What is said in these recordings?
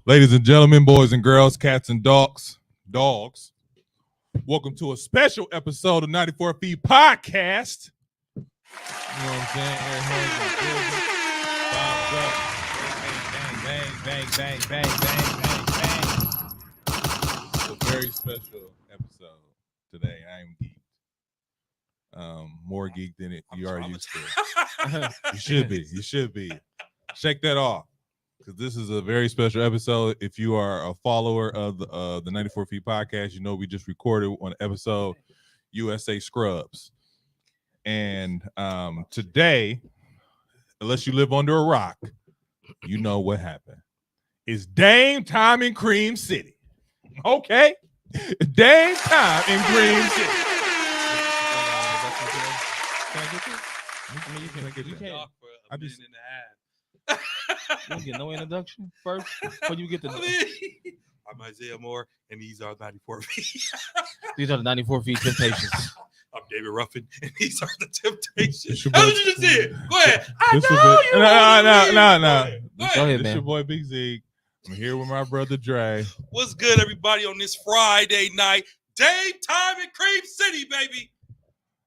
Ladies and gentlemen, boys and girls, cats and dogs, welcome to a special episode of 94 Feet Podcast. You know what I'm saying? Air hands and bang, bang, bang. It's a very special episode today. I am geeked. More geeked than you are used to. You should be. Shake that off. Because this is a very special episode. If you are a follower of the 94 Feet Podcast, you know we just recorded one episode, USA Scrubs. And today, unless you live under a rock, you know what happened. It's Dame time in Cream City. Okay? Dame time in Cream City. I just you don't get no introduction first before you get the. I'm Isaiah Moore, and these are 94 Feet. These are the 94 Feet Temptations. I'm David Ruffin, and these are the Temptations. Your That's boy- what you just did. Go ahead. I This know is you. No. Go Go ahead. ahead, This man. your boy Big Zeke. I'm here with my brother Dre. What's good, everybody, on this Friday night? Dame time in Cream City, baby.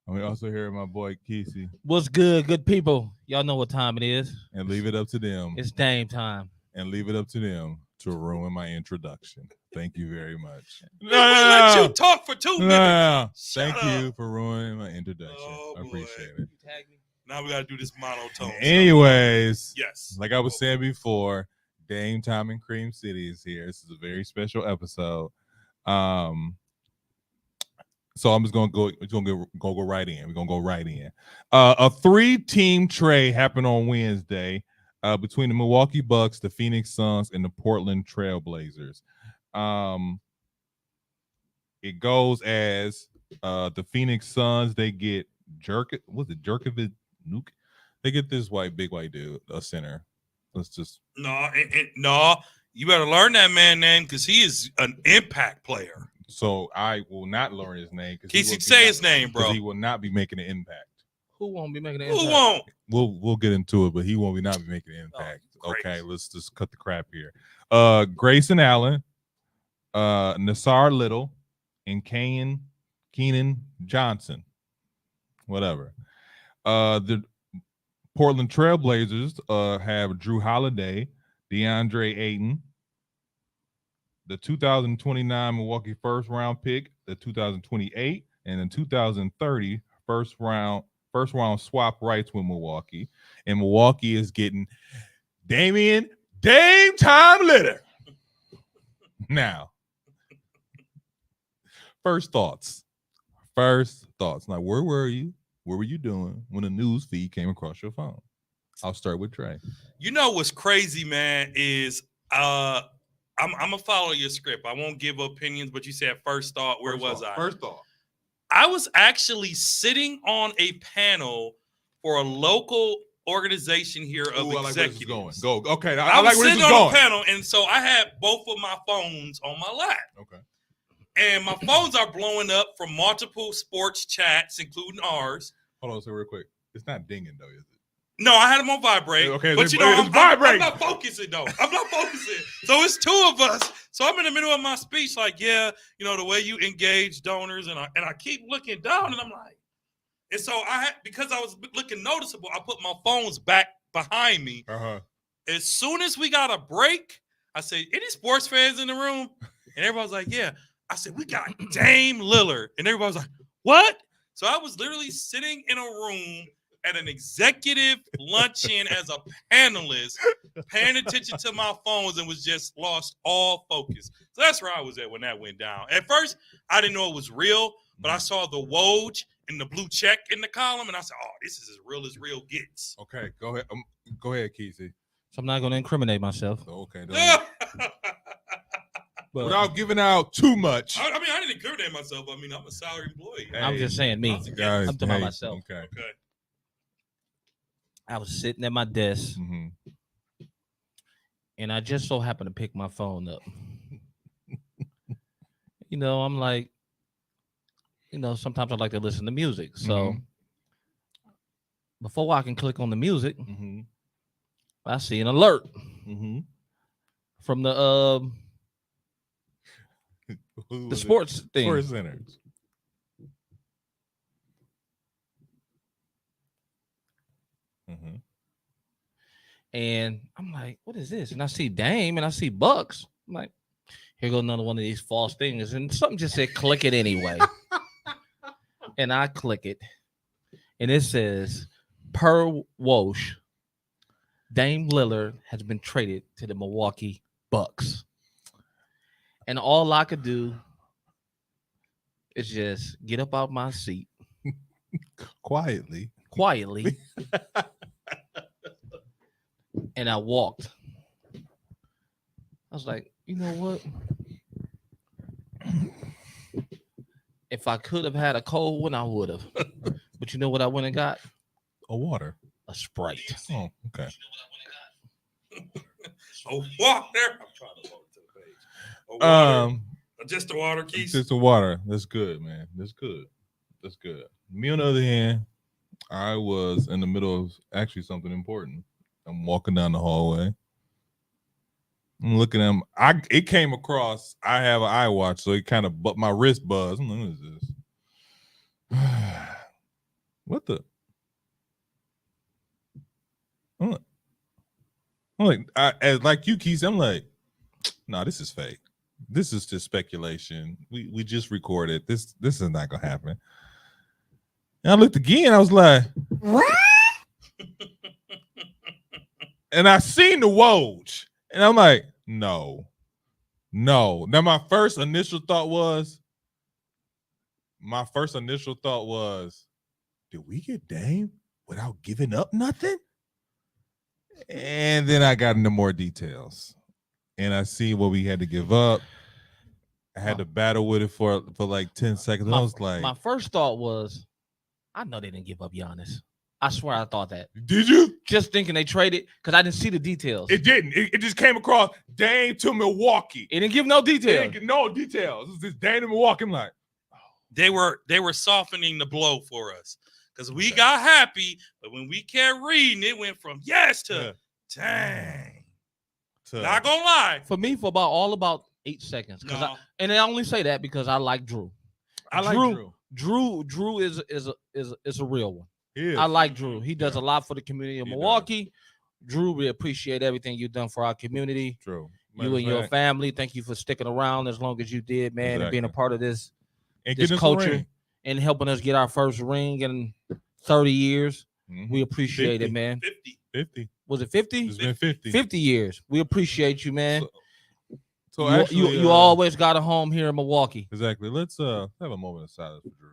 I'm also here with my boy Kesey. What's good, good people? Y'all know what time it is. And leave it up to them. It's Dame time. And leave it up to them to ruin my introduction. Thank you very much. We let you talk for 2 minutes. No. Shut Thank up. you for ruining my introduction. Oh, I boy. appreciate it. Now we got to do this monotone. Anyways, Yes. like I was saying before, Dame Time in Cream City is here. This is a very special episode. So I'm just gonna go right in. We're gonna go right in. A 3-team trade happened on Wednesday between the Milwaukee Bucks, the Phoenix Suns, and the Portland Trailblazers. It goes as the Phoenix Suns, they get Jerkovic Nuke? They get this big white dude, a center. Let's just No, you better learn that man name because he is an impact player. so I will not learn his name because Casey, say his name, bro. he will not be making an impact. Who won't be making an Who impact? won't? We'll get into it, but he won't not be making an impact. great. Okay, let's just cut the crap here. Grayson Allen, Nassar Little, and Keenan Johnson. Whatever. The Portland Trailblazers have Drew Holiday, DeAndre Ayton, the 2029 Milwaukee first round pick, the 2028, and the 2030 first round swap rights with Milwaukee. And Milwaukee is getting Dame Time Lillard. Now, first thoughts. Like, where were you? What were you doing when a news feed came across your phone? I'll start with Trey. You know what's crazy, man, is I'm gonna follow your script. I won't give opinions, but you said first thought. Where was I? First thought. I was actually sitting on a panel for a local organization here of Ooh, I like where this is executives. going. Go. Okay. I I was like where this sitting is on going. a panel, and so I had both of my phones on my lap. Okay. And my phones are blowing up from multiple sports chats, including ours. Hold on, so real quick. It's not dinging though, is it? No, I had them on vibrate. Okay, but it's you know, I'm vibrating. not focusing though. I'm not focusing. So it's 2 of us. So I'm in the middle of my speech, like, yeah, you know, the way you engage donors, and I keep looking down, and I'm like, and so because I was looking noticeable, I put my phones back behind me. Uh-huh. As soon as we got a break, I said, any sports fans in the room? And everybody was like, yeah. I said, we got Dame Lillard. And everybody was like, what? So I was literally sitting in a room at an executive luncheon as a panelist, paying attention to my phones, and was just lost all focus. So that's where I was at when that went down. At first, I didn't know it was real, but I saw the Woj and the blue check in the column, and I said, oh, this is as real gets. Okay, go ahead. Go ahead, Kesey. So I'm not going to incriminate myself. Okay. But Without giving out too much. I mean, I didn't incriminate myself. I mean, I'm a salary employee. I'm just saying me. Guys, I'm talking about myself. Okay. Okay. I was sitting at my desk, Mm-hmm. and I just so happened to pick my phone up. You know, I'm like, sometimes I like to listen to music. So before I can click on the music, Mm-hmm. I see an alert. Mm-hmm. from the Who was it? sports thing. Sports Centers. Mm-hmm. And I'm like, what is this? And I see Dame and I see Bucks. I'm like, here goes another one of these false things. And something just said, click it anyway. And I click it. And it says, per Woj, Dame Lillard has been traded to the Milwaukee Bucks. And all I could do is just get up out my seat Quietly. And I walked. I was like, you know what? If I could have had a cold one, I would have. But you know what I went and got? A water. A Sprite. Oh, okay. A water. I'm trying to load to the page. A water. Just the water, Keith. Just the water. That's good, man. That's good. Me, on the other hand, I was in the middle of actually something important. I'm walking down the hallway. I'm looking at him. It came across. I have an iWatch, so it kind of but my wrist buzz. I'm like, what is this? What the? I'm like, like you, Keith. I'm like, no, this is fake. This is just speculation. We just recorded. This is not gonna happen. And I looked again. I was like, what? And I seen the Woj, and I'm like, no. Now my first initial thought was, did we get Dame without giving up nothing? And then I got into more details, and I see what we had to give up. I had to battle with it for like 10 seconds. And I was like, my first thought was, I know they didn't give up Giannis. I swear I thought that. Did you? Just thinking they traded because I didn't see the details. It didn't. It just came across Dame to Milwaukee. It didn't give no details. It didn't give no details. It's just Dame to Milwaukee. I'm like, they were softening the blow for us because we got happy, but when we kept reading, it went from yes to dang. Not gonna lie. For me, for about 8 seconds. No. And I only say that because I like Drew. I like Drew. Drew is a real one. He is. I like Drew. He does a lot for the community of Milwaukee. Drew, we appreciate everything you've done for our community. True. You and your family. Thank you for sticking around as long as you did, man, and being a part of this culture and helping us get our first ring in 30 years. Mm-hmm. We appreciate 50. it, man. 50. Was it 50? It's been 50. 50 years. We appreciate you, man. So actually, you always got a home here in Milwaukee. Exactly. Let's have a moment of silence for Drew.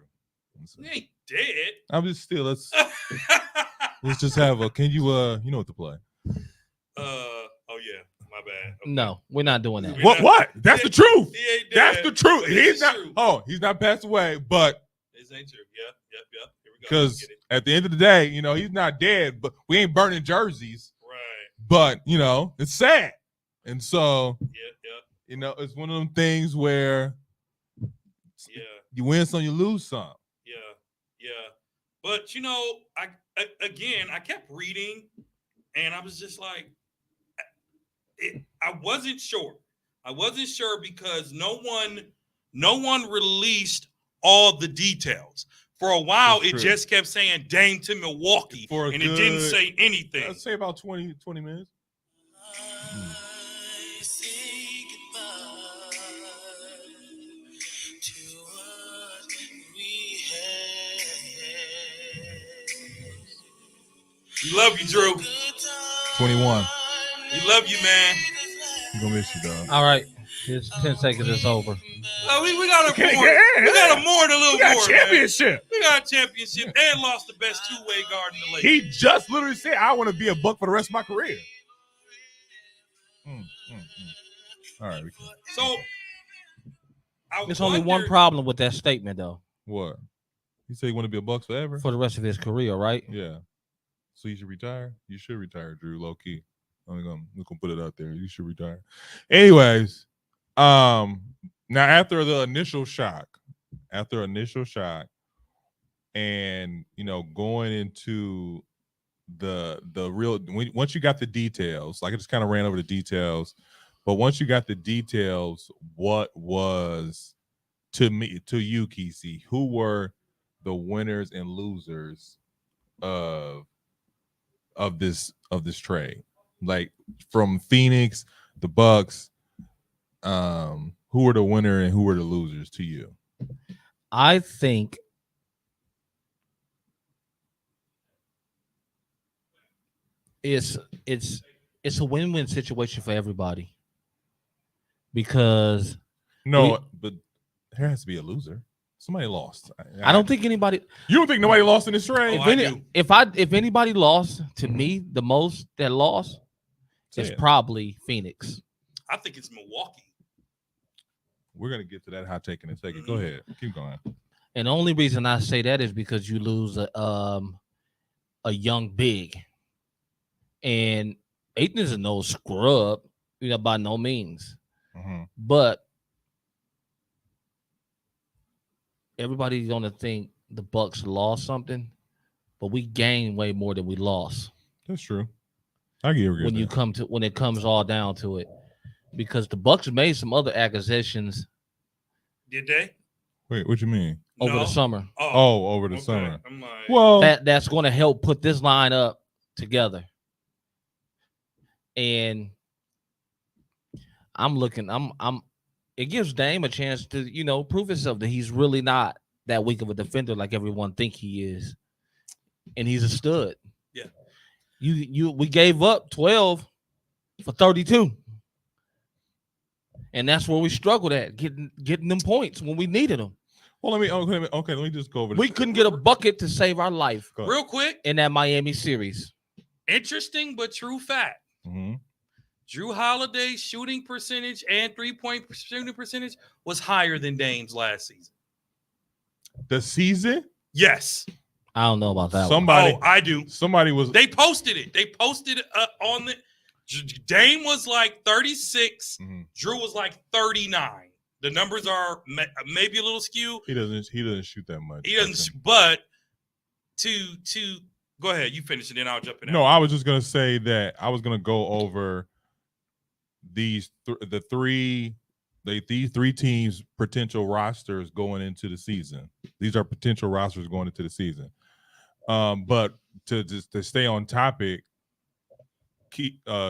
He ain't dead. I'm just still. Let's just have a. Can you you know what to play? Oh yeah, my bad. Okay. No, we're not doing that. What? That's the truth. He ain't dead. That's the truth. He's not. True. Oh, he's not passed away, but this ain't true. Yep. Here we go. Because at the end of the day, he's not dead, but we ain't burning jerseys. Right. But it's sad, and so yep. It's one of them things where you win some, you lose some. Yeah. But I kept reading, and I was just like, I wasn't sure. Because no one released all the details. For a while, it just kept saying Dame to Milwaukee, and it didn't say anything. I'd say about 20 minutes. We love you, Drew. 21. We love you, man. I'm gonna miss you, dog. All right. It's 10 seconds. It's over. We got a mourn. We got to mourn a little more. Championship. Man. We got a championship and lost the best two-way guard in the league. He just literally said, "I want to be a Buck for the rest of my career." All right. So, there's only one problem with that statement, though. What? He said he want to be a Bucks forever for the rest of his career, right? Yeah. So you should retire. You should retire, Drew. Low key. I'm gonna put it out there. You should retire. Anyways, now after the initial shock, and going into the real, once you got the details, like I just kind of ran over the details But once you got the details, what was to you, Kesey, who were the winners and losers of this trade? Like from Phoenix, the Bucks, who were the winner and who were the losers to you? I think it's a win-win situation for everybody. Because but there has to be a loser. Somebody lost. I don't think anybody. You don't think nobody lost in this trade? If anybody lost, to me, the most that lost is probably Phoenix. I think it's Milwaukee. We're gonna get to that hot take in a second. Go ahead, keep going. And the only reason I say that is because you lose a young big, and Ayton is no scrub, by no means. Mm-hmm. But everybody's gonna think the Bucks lost something, but we gained way more than we lost. That's true. I get it. When it comes all down to it, because the Bucks made some other acquisitions. Did they? Wait, what you mean? Over the summer. Oh, over the summer. I'm like, well, that's going to help put this line up together. And I'm looking. It gives Dame a chance to, prove himself that he's really not that weak of a defender like everyone think he is, and he's a stud. Yeah. We gave up 12 for 32, and that's where we struggled at getting them points when we needed them. Well, let me just go over this. We couldn't get a bucket to save our life. Real quick, in that Miami series. Interesting but true fact. Mm-hmm. Drew Holiday's shooting percentage and 3-point shooting percentage was higher than Dame's last season. The season? Yes. I don't know about that. I do. Somebody was. They posted it. They posted it on the. Dame was like 36. Mm-hmm. Drew was like 39. The numbers are maybe a little skew. He doesn't shoot that much. He doesn't. But to go ahead, you finish it, then I'll jump in. No, I was just gonna say that I was gonna go over these three teams' potential rosters going into the season. These are potential rosters going into the season. But to stay on topic,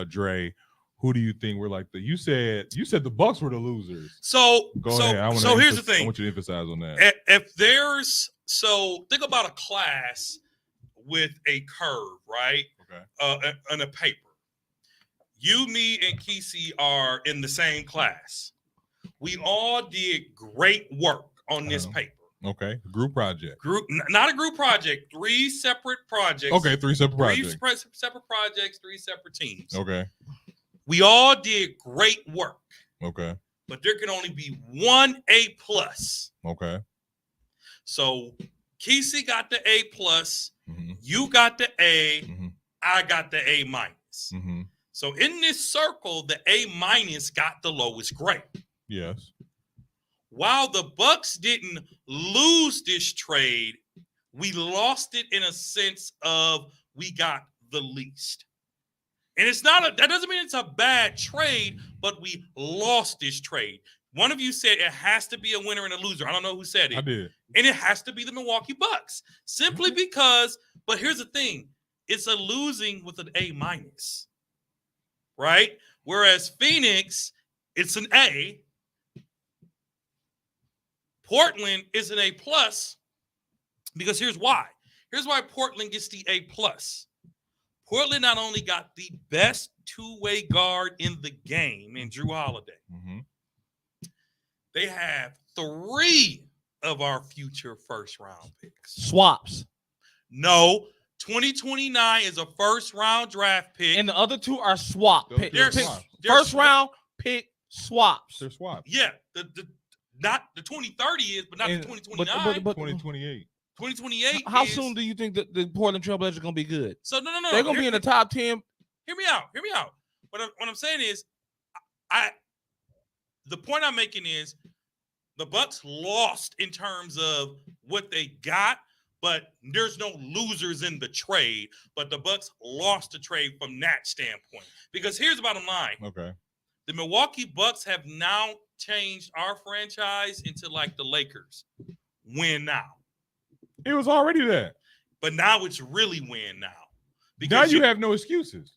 Dre, who do you think were like you said the Bucks were the losers. So ahead. Here's the thing. I want you to emphasize on that. If there's think about a class with a curve, right? Okay. On a paper. You, me, and Kesey are in the same class. We all did great work on this paper. Okay. Group project. Not a group project. 3 separate projects. Okay, 3 separate projects. 3 separate projects, 3 separate teams. Okay. We all did great work. Okay. But there can only be 1 A+. Okay. So Kesey got the A+. Mm-hmm. You got the A. Mm-hmm. I got the A-. Mm-hmm. So in this circle, the A- got the lowest grade. Yes. While the Bucks didn't lose this trade, we lost it in a sense of we got the least. And that doesn't mean it's a bad trade, but we lost this trade. One of you said it has to be a winner and a loser. I don't know who said it. I did. And it has to be the Milwaukee Bucks. Simply because, but here's the thing, it's a losing with an A-. Right? Whereas Phoenix, it's an A. Portland is an A+, because here's why. Here's why Portland gets the A+. Portland not only got the best two-way guard in the game in Drew Holiday, Mm-hmm. they have 3 of our future first-round picks. Swaps. No, 2029 is a first-round draft pick. And the other 2 are swap picks. They're First-round pick swaps. They're swaps. Yeah, not the 2030 is, but not the 2029. But 2028. 2028. How soon do you think that the Portland Trailblazers are going to be good? So no. They're going to be in the top 10. Hear me out. What I'm saying is, the point I'm making is, the Bucks lost in terms of what they got, but there's no losers in the trade. But the Bucks lost the trade from that standpoint. Because here's the bottom line. Okay. The Milwaukee Bucks have now changed our franchise into like the Lakers. Win now. It was already that. But now it's really win now. Now you have no excuses.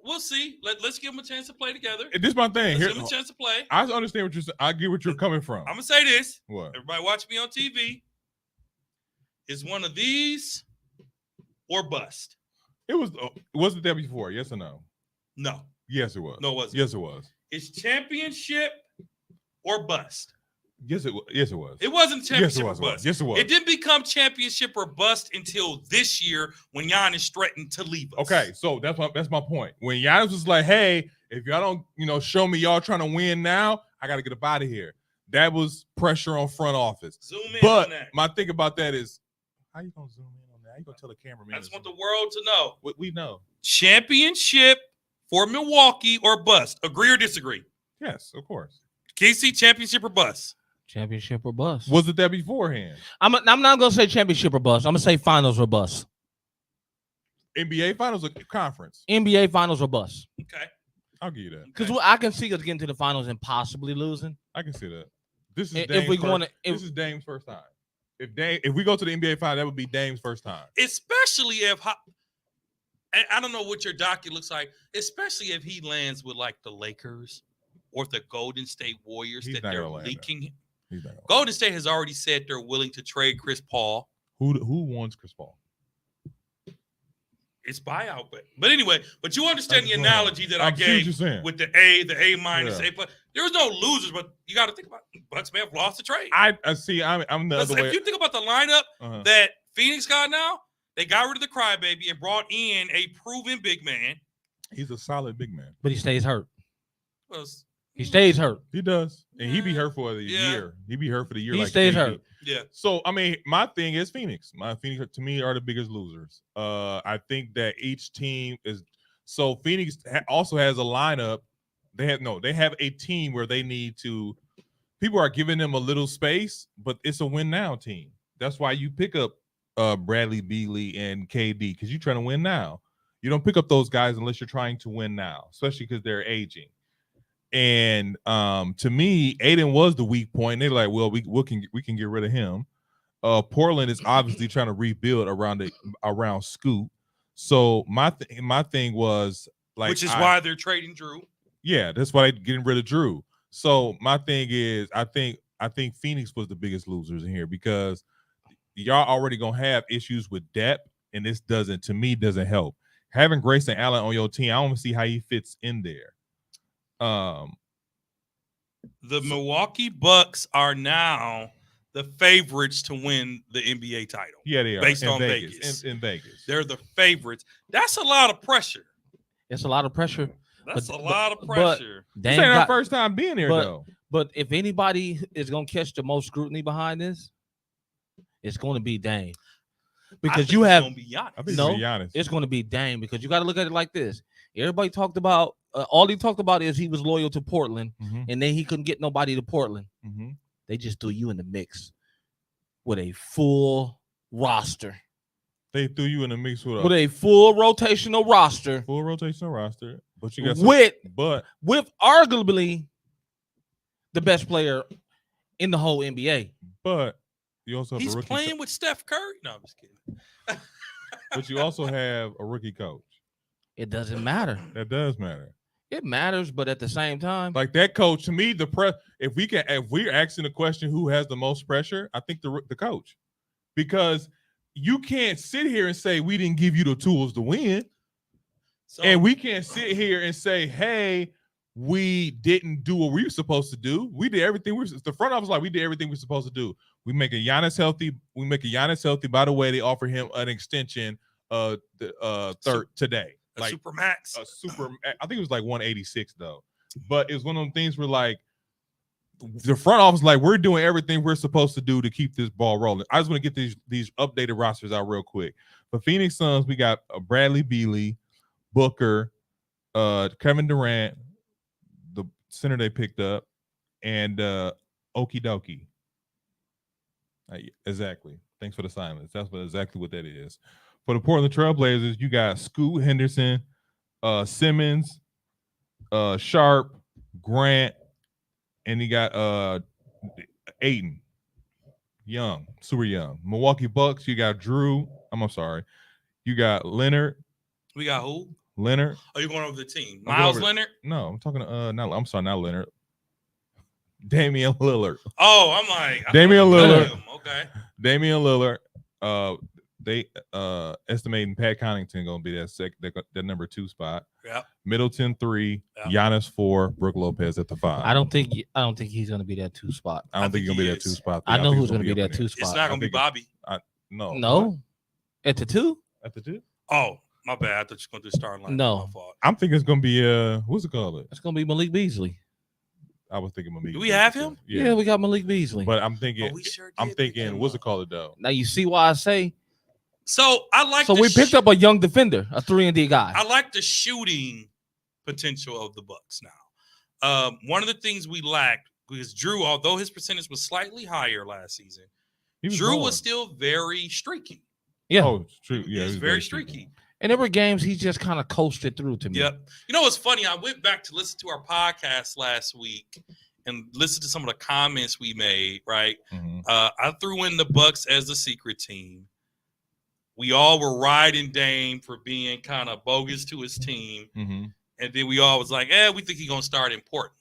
We'll see. Let's give them a chance to play together. This is my thing. Let's give them a chance to play. I understand what you're saying. I get what you're coming from. I'm gonna say this. What? Everybody watch me on TV. Is one of these or bust? Was it there before? Yes or no? No. Yes, it was. No, it wasn't. Yes, it was. It's championship or bust. Yes, it was. Yes, it was. It wasn't championship or bust. Yes, it was. It didn't become championship or bust until this year when Giannis threatened to leave us. Okay, so that's my point. When Giannis was like, "Hey, if y'all don't, show me y'all trying to win now, I got to get up out of here." That was pressure on front office. Zoom in but on that. my thing about that is, how you gonna zoom in on that? How you gonna tell the cameraman? I just want the world to know. We know. Championship for Milwaukee or bust? Agree or disagree? Yes, of course. KC, championship or bust? Championship or bust? Was it that beforehand? I'm not gonna say championship or bust. I'm gonna say finals or bust. NBA finals or conference? NBA finals or bust. Okay. I'll give you that. Because I can see us getting to the finals and possibly losing. I can see that. This is If we're going to, this is Dame's first time. If we go to the NBA final, that would be Dame's first time. Especially if I don't know what your docket looks like. Especially if he lands with like the Lakers or the Golden State Warriors that they're leaking. Golden State has already said they're willing to trade Chris Paul. Who wants Chris Paul? It's buyout, but anyway, but you understand the analogy that I gave with the A minus A. But there was no losers, but you got to think about Bucks may have lost the trade. I see. I'm the other way. If you think about the lineup that Phoenix got now, they got rid of the crybaby and brought in a proven big man. He's a solid big man, but he stays hurt. Well, he stays hurt. He does, and he be hurt for the year. He be hurt for the year. He stays hurt. Yeah. So I mean, my thing is Phoenix. Phoenix to me are the biggest losers. I think that each team is. So Phoenix also has a lineup. They have a team where they need to. People are giving them a little space, but it's a win now team. That's why you pick up Bradley Beal and KD because you're trying to win now. You don't pick up those guys unless you're trying to win now, especially because they're aging. And to me, Aiden was the weak point. They're like, well, we can get rid of him. Portland is obviously trying to rebuild around Scoot. So my thing was like, which is why they're trading Drew. Yeah, that's why they're getting rid of Drew. So my thing is, I think Phoenix was the biggest losers in here because y'all already gonna have issues with depth, and this doesn't help. Having Grayson Allen on your team, I don't see how he fits in there. The Milwaukee Bucks are now the favorites to win the NBA title. Yeah, they are. Based in on Vegas. In Vegas. They're the favorites. That's a lot of pressure. It's a lot of pressure. That's a lot of pressure. This ain't our first time being here, though. But if anybody is going to catch the most scrutiny behind this, it's going to be Dame. Because you have it's going to be Dame because you got to look at it like this. Everybody talked about all he talked about is he was loyal to Portland, and then he couldn't get nobody to Portland. They just threw you in the mix with a full roster. They threw you in the mix with a full rotational roster. Full rotational roster, but you got with arguably the best player in the whole NBA. But you also have he's a rookie playing with Steph Curry. No, I'm just kidding. But you also have a rookie coach. It doesn't matter. That does matter. It matters, but at the same time, like that coach, to me, if we're asking the question who has the most pressure, I think the coach, because you can't sit here and say we didn't give you the tools to win, and we can't sit here and say, hey, we didn't do what we were supposed to do. We did everything. The front office we did everything we're supposed to do. We make a Giannis healthy. By the way, they offer him an extension third today. Super max. I think it was like 186 though. But it was one of them things where like the front office, we're doing everything we're supposed to do to keep this ball rolling. I just want to get these updated rosters out real quick. For Phoenix Suns, we got Bradley Beal, Booker, Kevin Durant, the center they picked up, and Okie Dokie. Exactly. Thanks for the silence. That's exactly what that is. For the Portland Trailblazers, you got Scoot Henderson, Simmons, Sharp, Grant, and he got Aiden. Young, super young. Milwaukee Bucks, you got Drew. I'm sorry. You got Leonard. We got who? Leonard. Oh, you're going over the team. I'm going Miles over- Leonard? No, I'm talking to I'm sorry, not Leonard. Damian Lillard. Oh, I'm like Damian Lillard. Okay. Damian Lillard. They estimating Pat Connaughton gonna be that number 2 spot. Yeah. Middleton 3, Yeah. Giannis 4, Brooke Lopez at the 5. I don't think he's gonna be that 2 spot. I don't think he's gonna be that is. 2 spot. I know think who's he's gonna be up that in 2 there. spot. It's not gonna be think Bobby. No. No, at the 2. At the 2. Oh, my bad. I thought you were gonna do starting line. No. My fault. I'm thinking it's gonna be what's it called? It's gonna be Malik Beasley. I was thinking Malik. Do we have him? Yeah, we got Malik Beasley. But I'm thinking Oh, we sure I'm did pick thinking him what's up. it called though? Now you see why I say. So I like. So the we picked up a young defender, a 3-and-D guy. I like the shooting potential of the Bucks now. One of the things we lacked because Drew, although his percentage was slightly higher last season, Drew balling. was still very streaky. Yeah, Oh, it's true. Yeah, He was very streaky. and there were games he just kind of coasted through to me. Yep. You know what's funny? I went back to listen to our podcast last week and listen to some of the comments we made. Right. Mhm. I threw in the Bucks as the secret team. We all were riding Dame for being kind of bogus to his team. Mhm. And then we all was like, we think he's going to start in Portland.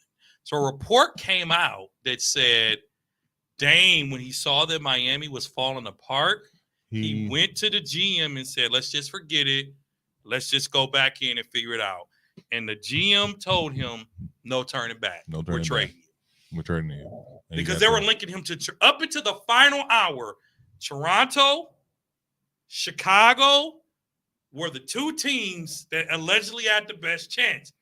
So a report came out that said Dame, when he saw that Miami was falling apart, he went to the GM and said, let's just forget it. Let's just go back in and figure it out. And the GM told him, no turning back. No We're turning back. trading you. We're trading you. And he Because got they were that. linking him to up until the final hour. Toronto, Chicago were the 2 teams that allegedly had the best chance.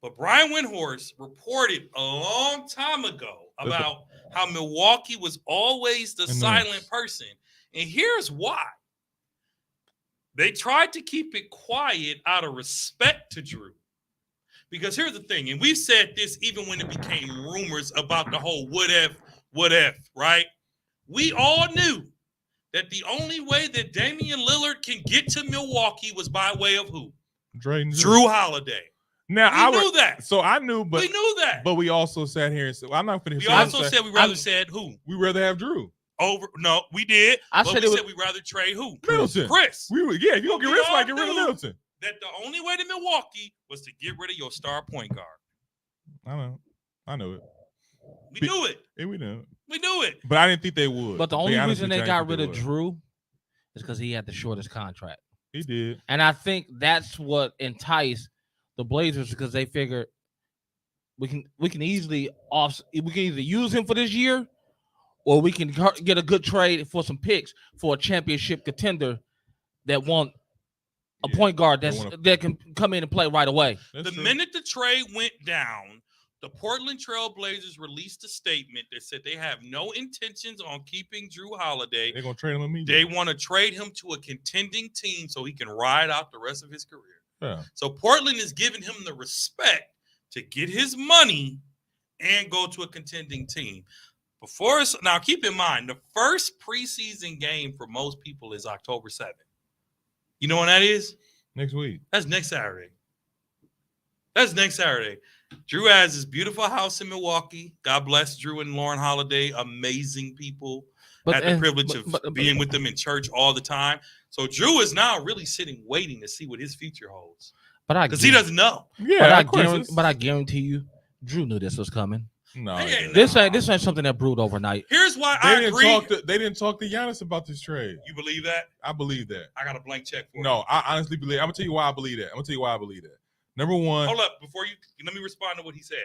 But Brian Windhorst reported a long time ago about how Milwaukee was always the silent person. And here's why. They tried to keep it quiet out of respect to Drew. Because here's the thing, and we've said this even when it became rumors about the whole what if, right? We all knew that the only way that Damian Lillard can get to Milwaukee was by way of who? Trading Drew Holiday. Now We knew that. So I knew, but We knew that. but we also sat here and said, well, I'm not finna We say- also say- said we rather said who? we rather have Drew Over. No, we did. I but said we it was- said we rather trade who? Middleton. Chris. We would, yeah. If you don't But get we rid of somebody, all get rid of knew- Middleton. That the only way to Milwaukee was to get rid of your star point guard. I know it. We Be- knew it. Yeah, we know. We knew it. But I didn't think they would. But the Be only honest reason with you, they I got didn't rid think of they would. Drew is because he had the shortest contract. He did. And I think that's what enticed the Blazers because they figured we can easily either use him for this year or we can get a good trade for some picks for a championship contender that want a Yeah, point guard they that wanna- can come in and play right away. That's The true. minute the trade went down, the Portland Trail Blazers released a statement that said they have no intentions on keeping Drew Holiday. they're gonna trade him They immediately. want to trade him to a contending team so he can ride out the rest of his career. Yeah. So Portland is giving him the respect to get his money and go to a contending team. Now, keep in mind, the first preseason game for most people is October 7th. You know when that is? Next week. That's next Saturday. Drew has his beautiful house in Milwaukee. God bless Drew and Lauren Holiday. Amazing people. Had the privilege of being with them in church all the time. So Drew is now really sitting waiting to see what his future holds. Because he doesn't know. Yeah, But I guarantee you, Drew knew this was coming. No, Hey, This ain't something that brewed overnight. Here's why they I didn't agree. they didn't talk to Giannis about this trade. You believe that? I believe that. I got a blank check for No, you. I honestly believe. I'm gonna tell you why I believe that. Number one, Hold up. Before you, let me respond to what he said.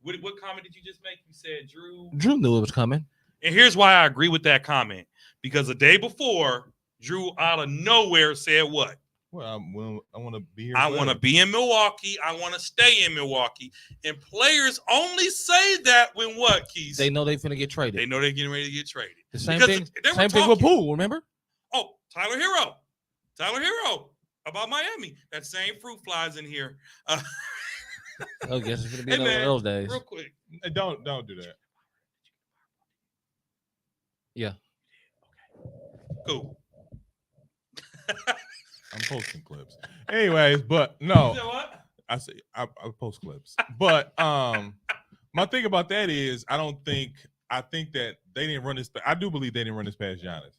What comment did you just make? You said Drew. Drew knew it was coming. And here's why I agree with that comment. Because the day before, Drew out of nowhere said what? well, I want to be here. I want to be in Milwaukee. I want to stay in Milwaukee. And players only say that when what, Keith? They know they finna get traded. They know they're getting ready to get traded. The same Because thing. they were Same thing with talking. Poole. Remember? Oh, Tyler Hero about Miami. That same fruit flies in here. I guess it's gonna be Hey, one of man, those days. real quick. Don't do that. Yeah. Cool. I'm posting clips. Anyways, but no, You know what? I say I post clips, but my thing about that is I think that they didn't run this. I do believe they didn't run this past Giannis.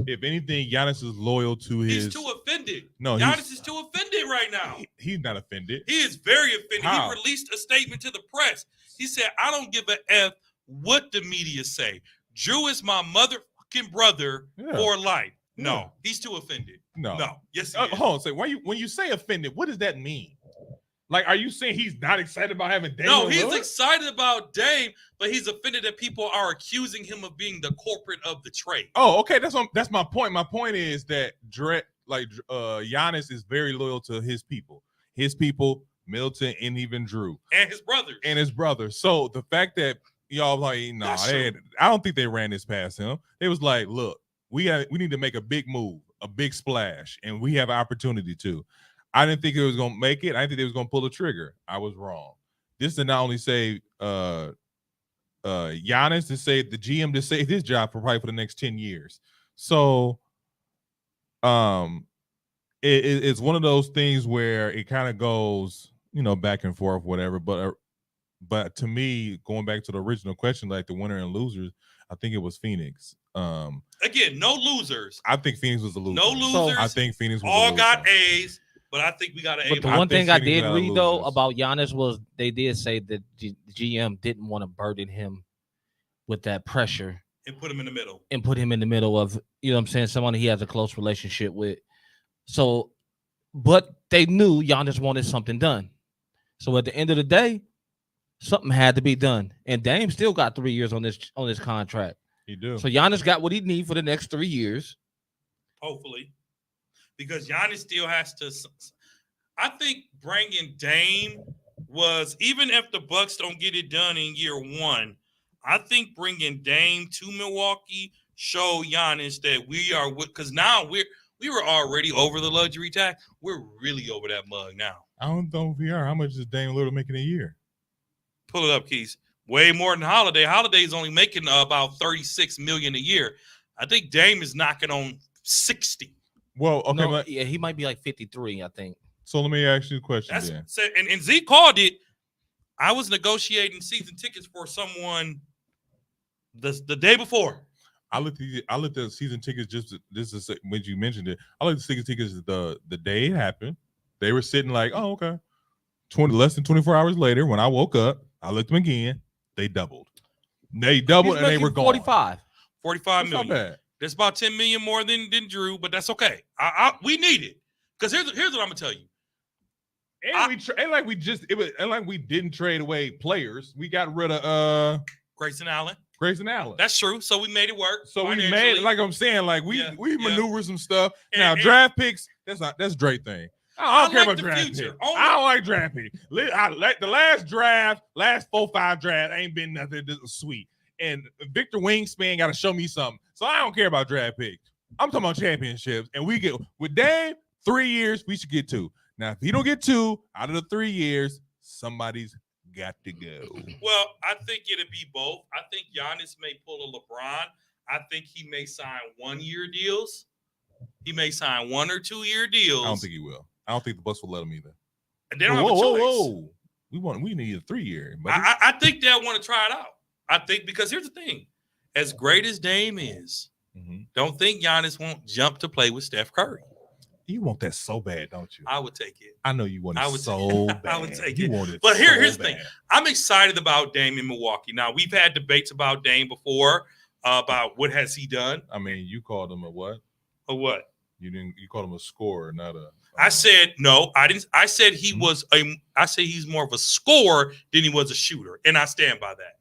If anything, Giannis is loyal to his. He's too offended. No, Giannis is too offended right now. He's not offended. He is very offended. How? He released a statement to the press. He said, "I don't give a f what the media say. Drew is my motherfucking brother for life." No, Yeah. he's too offended. No. Yes, he is. Hold on. Say when you say offended, what does that mean? Like, are you saying he's not excited about having Dame? No, he's Lillard? excited about Dame, but he's offended that people are accusing him of being the corporate of the trade. Oh, okay. That's my point. My point is that Giannis is very loyal to his people, Middleton, and even Drew And his brothers. So the fact that y'all like, no, I don't think they ran this past him. They was like, look, we need to make a big move, a big splash, and we have an opportunity to. I didn't think it was gonna make it. I didn't think they was gonna pull the trigger. I was wrong. This to not only save Giannis, to save the GM, to save his job for probably for the next 10 years. So it's one of those things where it kind of goes, back and forth, whatever. But to me, going back to the original question, like the winner and losers, I think it was Phoenix. Again, no losers. I think Phoenix was a loser. No losers. I think Phoenix was all got A's. But I think we got an A. But the one thing I did read though about Giannis was they did say that the GM didn't want to burden him with that pressure and put him in the middle. And put him in the middle of, someone he has a close relationship with. So, but they knew Giannis wanted something done. So at the end of the day, something had to be done. And Dame still got 3 years on this contract. He do. So Giannis got what he needs for the next 3 years. Hopefully. Because Giannis still has to. I think bringing Dame was, even if the Bucks don't get it done in year one, I think bringing Dame to Milwaukee showed Giannis that we are, because now we were already over the luxury tax. We're really over that mug now. I don't know if we are. How much is Dame Lillard making a year? Pull it up, Keys. Way more than Holiday. Holiday's only making about $36 million a year. I think Dame is knocking on 60. Well, okay, no, yeah, he might be like 53, I think. So let me ask you a question. And Zeke called it. I was negotiating season tickets for someone the day before. I looked at season tickets just when you mentioned it. I looked at season tickets the day it happened. They were sitting like, oh, okay. Less than 24 hours later, when I woke up, I looked them again. They doubled. And they were gone. 45 million. Not bad. That's about 10 million more than Drew, but that's okay. We need it. Because here's what I'm gonna tell you. And we didn't trade away players. We got rid of Grayson Allen. That's true. So we made it work. So we made, like I'm saying, like we maneuver some stuff. Now draft picks, that's Drake thing. I don't care about draft picks. I don't like draft picks. I like the last 4-5 drafts ain't been nothing sweet. And Victor Wingspan got to show me something. So I don't care about draft picks. I'm talking about championships. And we get with Dame 3 years, we should get 2. Now, if he don't get 2 out of the 3 years, somebody's got to go. Well, I think it'll be both. I think Giannis may pull a LeBron. I think he may sign 1-year deals. He may sign 1 or 2 year deals. I don't think he will. I don't think the Bucks will let him either. And they don't have a choice. We need a 3-year. I think they'll want to try it out. I think because here's the thing. As great as Dame is, don't think Giannis won't jump to play with Steph Curry. You want that so bad, don't you? I would take it. I know you want it so bad. I would take it. Want it. But here's the thing. I'm excited about Dame in Milwaukee. Now, we've had debates about Dame before, about what has he done. I mean, you called him a what? A what? You called him a scorer, not a. I said no. I didn't. I said he was I say he's more of a scorer than he was a shooter, and I stand by that.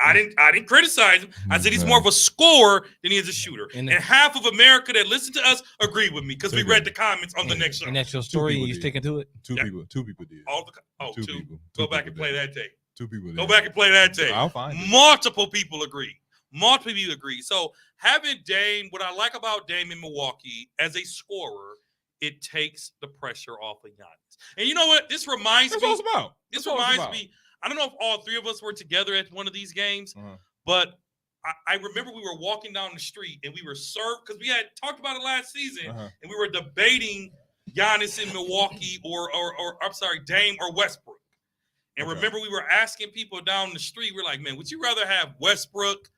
I didn't criticize him. I said he's more of a scorer than he is a shooter. And half of America that listen to us agree with me because we read the comments on the next show. And that's your story, and you sticking to it? Two people did. Two people. Go back and play that tape. 2 people did. Go back and play that tape. I'll find it. Multiple people agree. So having Dame, what I like about Dame in Milwaukee as a scorer, it takes the pressure off of Giannis. And you know what? This reminds me. That's what it's about. This reminds me. I don't know if all 3 of us were together at one of these games, but I remember we were walking down the street and we were served because we had talked about it last season and we were debating Giannis in Milwaukee or I'm sorry, Dame or Westbrook. And Okay. remember, we were asking people down the street, we're like, man, would you rather have Westbrook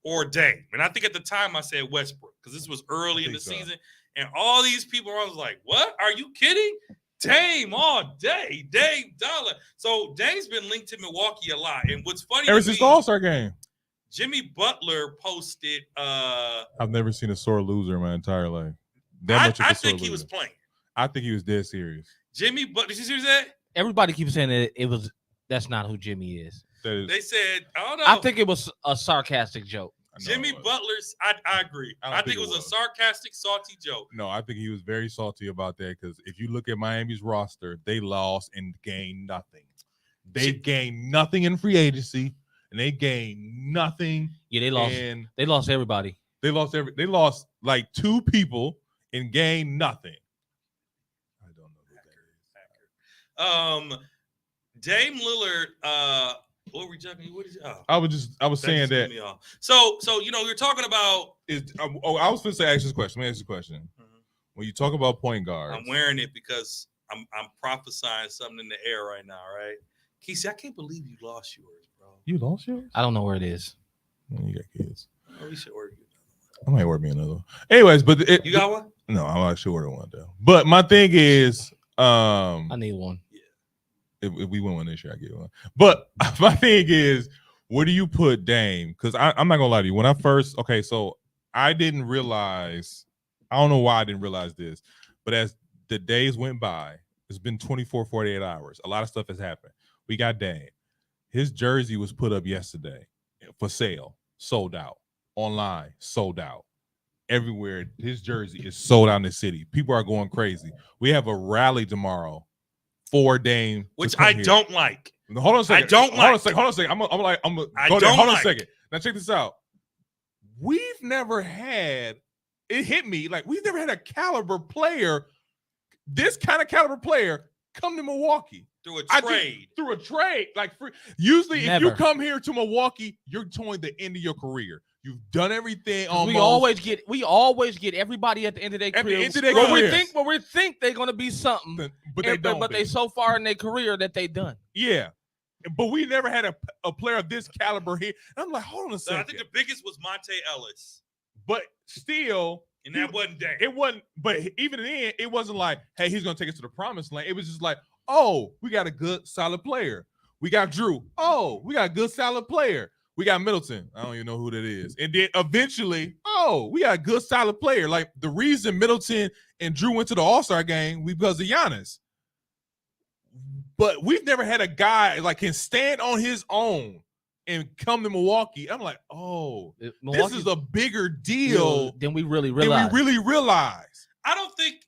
or Dame? And I think at the time I said Westbrook because this was early in the season. And all these people, I was like, what? Are you kidding? Dame all day. Dame Dollar. So Dame's been linked to Milwaukee a lot. And what's funny Ever to since me, the All-Star game. Jimmy Butler posted I've never seen a sore loser in my entire life. I think he was playing. I think he was dead serious. Jimmy Butler, did you see that? Everybody keeps saying that that's not who Jimmy is. That is, They said, I don't know. I think it was a sarcastic joke. Jimmy Butler's, I agree. I think it was a sarcastic, salty joke. No, I think he was very salty about that because if you look at Miami's roster, they lost and gained nothing. They gained nothing in free agency, and they gained nothing. Yeah, they lost. And They lost everybody. they lost like 2 people and gained nothing. I don't know who that is. Dame Lillard, what were we talking? What is it? Oh, I was saying just threw that. me off. So you're talking about. I was going to say, ask this question. Let me ask you a question. When you talk about point guards, I'm wearing it because I'm prophesying something in the air right now, right? Kesey, I can't believe you lost yours, bro. You lost yours? I don't know where it is. You got kids. Oh, we should order you. I might order me another one. Anyways, but You got one? No, I'm not sure order one though. But my thing is, I need one. if we win one this year, I get one. But my thing is, where do you put Dame? Because I'm not gonna lie to you. When I first, so I didn't realize. I don't know why I didn't realize this, but as the days went by, it's been 24, 48 hours. A lot of stuff has happened. We got Dame. His jersey was put up yesterday for sale, sold out. Online, sold out. Everywhere, his jersey is sold out in the city. People are going crazy. We have a rally tomorrow for Dame, Which I don't like. Hold on a second. I don't Hold on a like. second. Hold on a second. I go there. don't Hold on like. a second. Now check this out. We've never had. It hit me like we've never had a caliber player, this kind of caliber player, come to Milwaukee. Through a trade. Through a trade. Like usually, Never. if you come here to Milwaukee, you're toward the end of your career. You've done everything almost. We always get everybody at the end of their career. But we think they're gonna be something. But they don't. But they so far in their career that they done. Yeah. But we never had a player of this caliber here. And I'm like, hold on a So second. I think the biggest was Monte Ellis. But still, and that wasn't Dame. It wasn't, but even then, it wasn't like, hey, he's gonna take us to the promised land. It was just like, oh, we got a good, solid player. We got Drew. Oh, we got a good, solid player. We got Middleton. I don't even know who that is. And then eventually, oh, we got a good, solid player. Like the reason Middleton and Drew went to the All-Star game was because of Giannis. But we've never had a guy like can stand on his own and come to Milwaukee. I'm like, oh, this is a bigger deal than we really realize. I don't think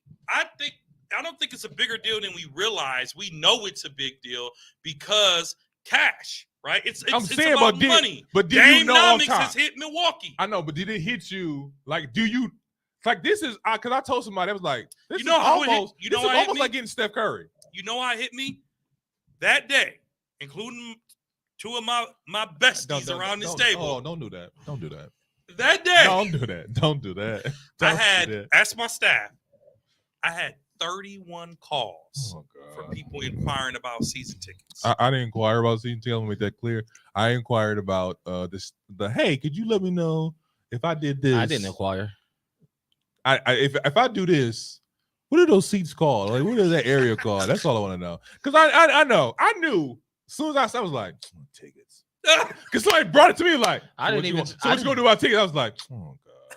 it's a bigger deal than we realize. We know it's a big deal because cash, right? It's about money. But did Dame you know on top? has hit Milwaukee. I know, but did it hit you? Like, do you like this is because I told somebody I was like, this is almost like getting Steph Curry. You know how it hit me that day, including two of my besties around this table. Oh, don't do that. Don't do that. That day. Don't do that. Don't do that. Ask my staff. I had 31 calls for people inquiring about season tickets. I didn't inquire about season tickets. Let me make that clear. I inquired about hey, could you let me know if I did this? I didn't inquire. If I do this, what are those seats called? Like, what is that area called? That's all I want to know. Because I know. I knew as soon as I was like, tickets. Because somebody brought it to me like, what you gonna do about tickets? I was like, oh God.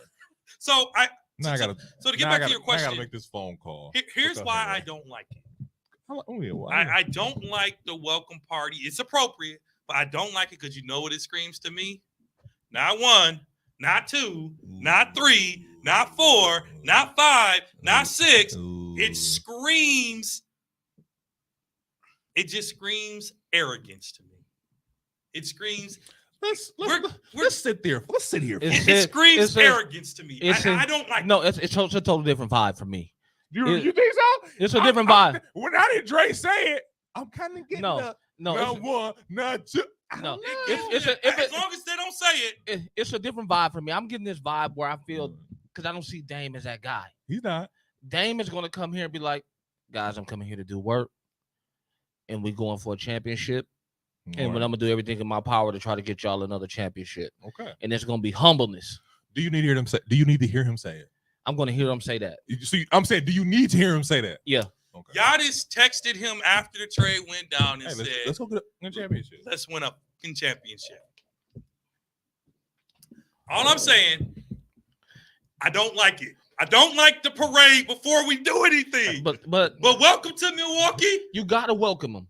So to get back to your question, I gotta make this phone call. Here's why I don't like it. Why? I don't like the welcome party. It's appropriate, but I don't like it because you know what it screams to me? Not 1, not 2, not 3, not 4, not 5, not 6. It screams. It just screams arrogance to me. It screams. Let's sit there. Let's sit here. It screams arrogance to me. I don't like. No, it's a total different vibe for me. You think so? It's a different vibe. When I did Dre say it, I'm kind of getting no. Not 1, not 2. No, as long as they don't say it. It's a different vibe for me. I'm getting this vibe where I feel because I don't see Dame as that guy. He's not. Dame is going to come here and be like, guys, I'm coming here to do work, and we going for a championship. And when I'm gonna do everything in my power to try to get y'all another championship. Okay. And it's gonna be humbleness. Do you need to hear him say? Do you need to hear him say it? I'm gonna hear him say that. See, I'm saying, do you need to hear him say that? Yeah. Okay. Giannis texted him after the trade went down and Hey, said, let's go get a championship. let's win a fucking championship. All I'm saying, I don't like it. I don't like the parade before we do anything. But welcome to Milwaukee. you gotta welcome him.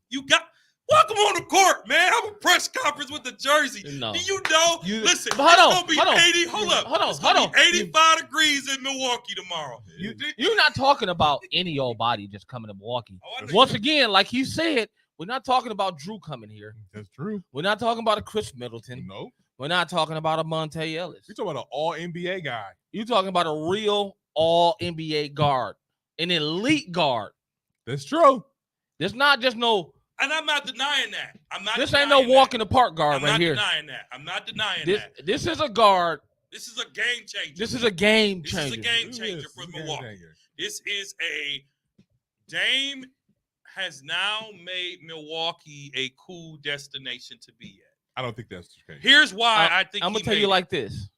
Welcome on the court, man. Have a press conference with the jersey. No. Do you know? Listen, it's gonna be 80. It's gonna be 85 degrees in Milwaukee tomorrow. You're not talking about any old body just coming to Milwaukee. Oh, Once again, like he said, we're not talking about Drew coming here. That's true. We're not talking about a Chris Middleton. No. We're not talking about a Monte Ellis. You're talking about an all NBA guy. You're talking about a real all NBA guard, an elite guard. That's true. There's not just no. And I'm not denying that. This ain't no walk in the park guard right here. I'm not denying This, that. this is a guard. This is a game changer. This is a game This changer. is a game changer for Milwaukee. This is a Dame has now made Milwaukee a cool destination to be at. I don't think that's the case. Here's why I think I'm gonna tell you like this.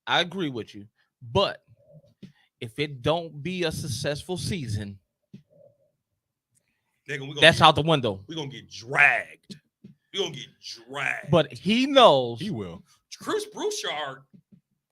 I agree with you, but if it don't be a successful season, that's out the window. We're gonna get dragged. But he knows He will. Bruce Broussard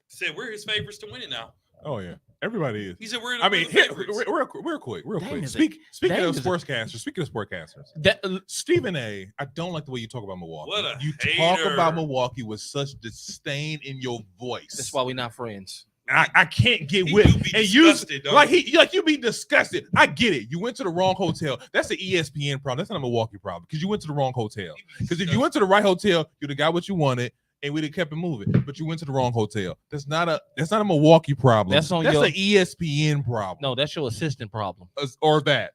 said we're his favorites to win it now. Oh yeah, everybody is. He said we're. I mean, we're the favorites. real quick. Dame is Speaking Dame of is sportscasters. that, Stephen A. I don't like the way you talk about Milwaukee. What a you hater. talk about Milwaukee with such disdain in your voice. that's why we're not friends. I can't get He with do be and you disgusted, don't he? like you be disgusted. I get it. You went to the wrong hotel. That's an ESPN problem. That's not a Milwaukee problem because you went to the wrong hotel. Because if you went to the right hotel, you'd have got what you wanted, and we'd have kept it moving. But you went to the wrong hotel. That's not a Milwaukee problem. That's on that's your- an ESPN problem. No, that's your assistant problem. Or that.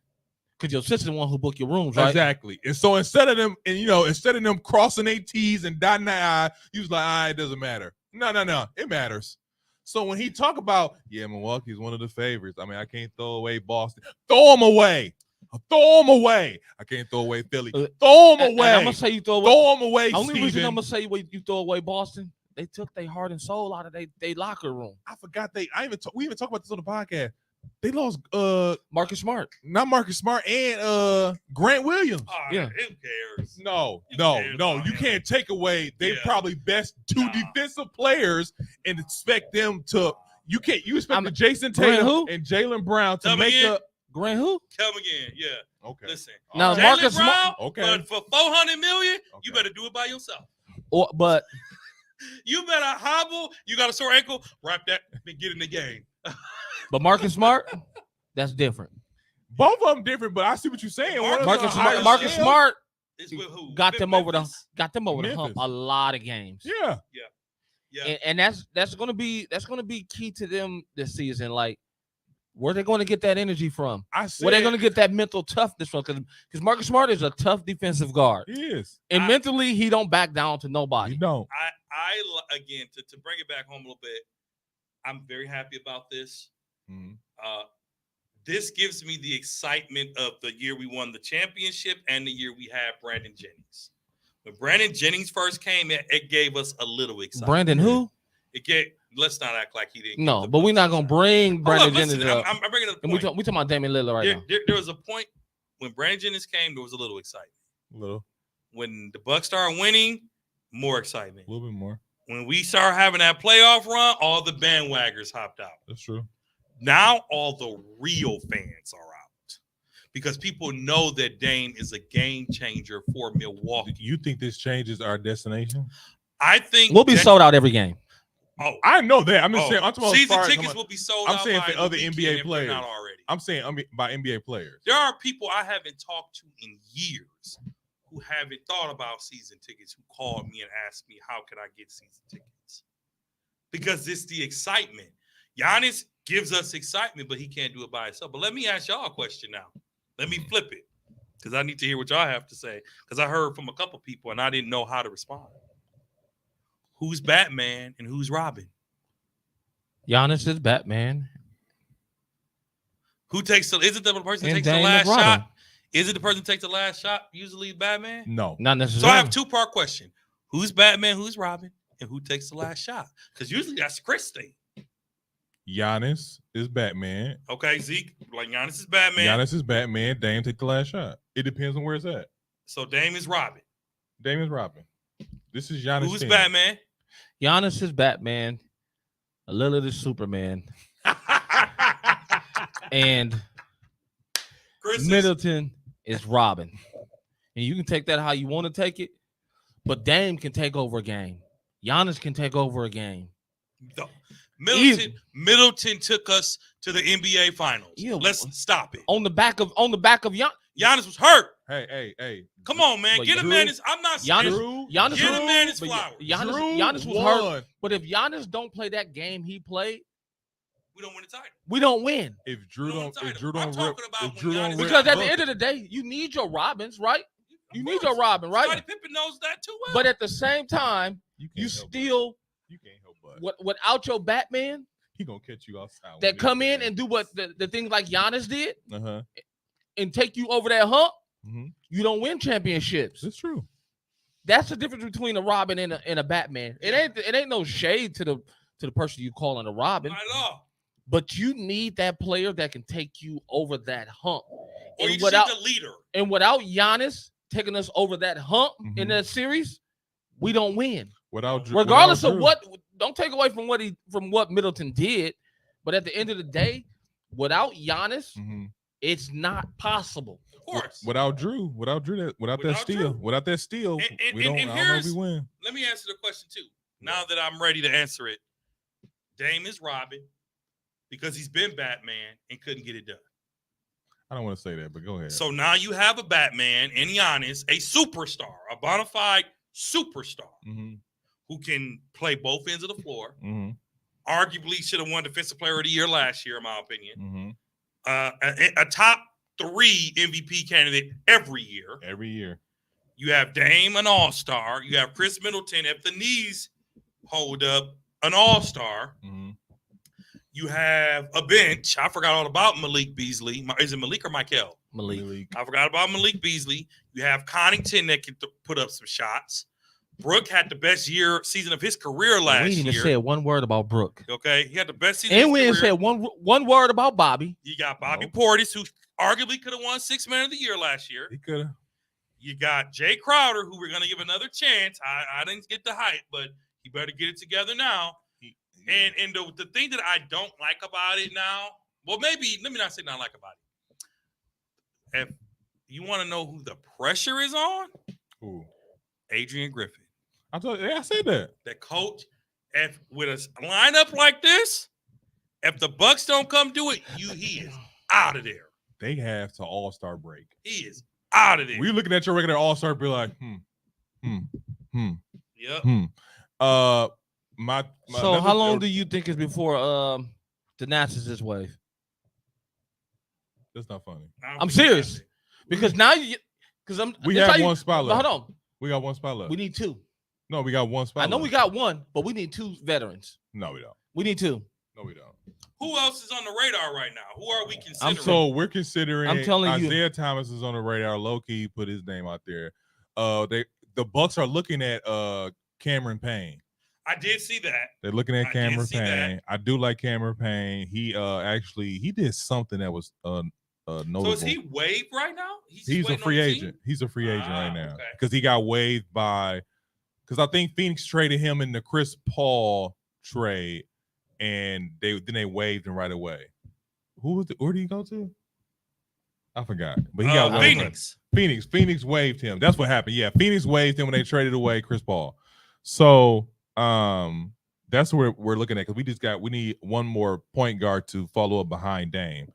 Because your assistant one who book your rooms, right? Exactly. And so instead of them crossing their T's and dotting their I, you was like, it doesn't matter. No, it matters. So when he talk about, Milwaukee is one of the favorites. I mean, I can't throw away Boston. Throw them away. I can't throw away Philly. Throw them away. I'm gonna say you throw away. Throw them away. Only reason Steven. I'm gonna say you throw away Boston, they took their heart and soul out of their locker room. I forgot we even talked about this on the podcast. They lost Marcus Smart. not Marcus Smart and Grant Williams. Oh, Yeah. Who cares? No, Who cares you about him? can't take away they Yeah. probably best two Nah. defensive players and expect them to. You expect I'm- Jason Grant Tatum who? and Jaylen Brown to Tell me make again. a. Grant who? Come again. Yeah. Okay. Listen. Now, All Jaylen Marcus Brown, Okay. but for $400 million, you Okay. better do it by yourself. But You better hobble. You got a sore ankle. Wrap that and get in the game. Marcus Smart, that's different. Both of them different, but I see what you're saying. One of them Marcus a higher Marcus scale. Smart It's with who? got With them over the Memphis? hump Memphis. a lot of games. Yeah. Yeah. And that's gonna be key to them this season. Like, where they going to get that energy from? I said Where they going to get that mental toughness from? Because Marcus Smart is a tough defensive guard, he is. and mentally he don't back down to nobody. You don't. Again, to bring it back home a little bit, I'm very happy about this. Mhm. This gives me the excitement of the year we won the championship and the year we had Brandon Jennings. When Brandon Jennings first came, it gave us a little excitement. Brandon who? Let's not act like he didn't. No, give the but we're Bucks not gonna excitement. bring Hold Brandon up, listen, Jennings up. I'm bringing up the And we point. talking about Damian Lillard right now. There was a point when Brandon Jennings came, there was a little excitement. A little When the Bucks started winning, more excitement. bit more. When we started having that playoff run, all the bandwaggers hopped out. That's true. Now all the real fans are out because people know that Dame is a game changer for Milwaukee. Do you think this changes our destination? I think We'll be that- sold out every game. Oh, I know that. I'm just saying. I'm talking about as season far as tickets how much- will be sold I'm out. saying by for other the weekend NBA if they're players. not already. I'm saying by NBA players. There are people I haven't talked to in years who haven't thought about season tickets who called me and asked me, how can I get season tickets? Because it's the excitement. Giannis gives us excitement, but he can't do it by himself. But let me ask y'all a question now. Let me flip it because I need to hear what y'all have to say because I heard from a couple people and I didn't know how to respond. Who's Batman and who's Robin? Giannis is Batman. Who takes the? Is it the person who And takes the Dame last McRobin. shot? Is it the person who takes the last shot? Usually Batman. No. Not So necessarily. I have a 2-part question: Who's Batman? Who's Robin? And who takes the last shot? Because usually that's Chris thing. Giannis is Batman. Okay, Zeke, like Giannis is Batman. Giannis is Batman. Dame take the last shot. It depends on where it's at. So Dame is Robin. Dame is Robin. This is Giannis. Who's team. Batman? Giannis is Batman. Lillard is Superman. And Chris is, Middleton is Robin. And you can take that how you want to take it, but Dame can take over a game. Giannis can take over a game. no. Middleton took us to the NBA Finals. Yeah. Let's stop it. On the back of Giannis. Giannis was hurt. Hey. Come on, man. But Get a Drew- man his. I'm not saying. Giannis Get a man his but flowers. Giannis was hurt. But if Giannis don't play that game he played, We don't win the title. we don't win. If Drew We don't, win the if title. Drew I'm don't rip, talking about if when Drew don't Giannis- rip, Because at the Bucket- end of the day, you need your Robins, right? You Of need course. your Robin, right? Scottie Pippen knows that too well. But at the same time, you you can't help still but. You can't help but. without your Batman He gonna catch you outside. that come in and do what the things like Giannis did Uh-huh. and take you over that hump, Mhm. you don't win championships. It's true. That's the difference between a Robin and a Batman. It ain't no shade to the person you calling a Robin, Not at all. but you need that player that can take you over that hump. Or And you just without need the leader. and without Giannis taking us over that hump in Mhm. that series, we don't win. Without Drew, Regardless without of Drew. what, don't take away from what Middleton did, but at the end of the day, without Giannis, Mhm. it's not possible. Of course. Without Drew, without that Without steal, Drew. without that steal, And- we don't. and I don't know if we here's- win. Let me answer the question too. Now that I'm ready to answer it, Dame is Robin because he's been Batman and couldn't get it done. I don't want to say that, but go ahead. So now you have a Batman and Giannis, a superstar, a bona fide superstar Mm-hmm. who can play both ends of the floor. Mm-hmm. Arguably should have won Defensive Player of the Year last year, in my opinion. Mm-hmm. A top 3 MVP candidate every year. Every year. You have Dame, an all-star. You have Chris Middleton, if the knees hold up, an all-star. Mm-hmm. You have a bench. I forgot all about Malik Beasley. Is it Malik or Michael? Malik. I forgot about Malik Beasley. You have Connington that can put up some shots. Brooke had the best season of his career We last didn't even year. say one word about Brooke. Okay, he had the best season. And of we his didn't career. say one word about Bobby. You got Bobby Nope. Portis, who arguably could have won 6th Man of the Year last year. He could have. You got Jay Crowder, who we're going to give another chance. I didn't get the hype, but he better get it together now. And the thing that I don't like about it now, well, maybe, let me not say not like about it. If you want to know who the pressure is on, Ooh. Adrian Griffin. I said that. The coach, if with a lineup like this, if the Bucks don't come do it, he is out of there. They have to all-star break. He is out of there. We looking at your regular all-star, be like, Yep. My So how long do you think is before Thanasis' wave? That's not funny. I'm serious. Because now We this how have you- one spot Hold left. on. We got one spot left. We need 2. No, we got one spot. I know left. we got 1, but we need 2 veterans. No, we don't. We need 2. No, we don't. Who else is on the radar right now? Who are we considering? So we're considering. I'm telling you. Isaiah Thomas is on the radar. Loki put his name out there. The Bucks are looking at Cameron Payne. I did see that. They're looking at I did Cameron see Payne. that. I do like Cameron Payne. He he did something that was notable. So is he waived right now? He's a waiting on free the team? agent. He's a free agent right Ah, now okay. because he got waived by. Because I think Phoenix traded him in the Chris Paul trade, and they waived him right away. Where did he go to? I forgot, but he got waived. Phoenix waived him. That's what happened. Yeah, Phoenix waived him when they traded away Chris Paul. So that's what we're looking at because we need one more point guard to follow up behind Dame.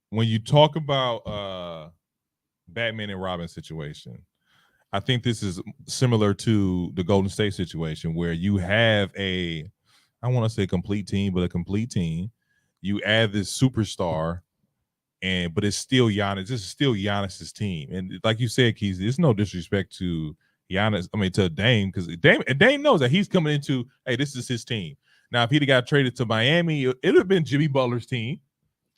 When you talk about Batman and Robin situation, I think this is similar to the Golden State situation where you have I want to say complete team, but a complete team. You add this superstar, but it's still Giannis. This is still Giannis's team. And like you said, Keith, there's no disrespect to Giannis, to Dame, because Dame knows that he's coming into, hey, this is his team. Now, if he'd have got traded to Miami, it would have been Jimmy Butler's team,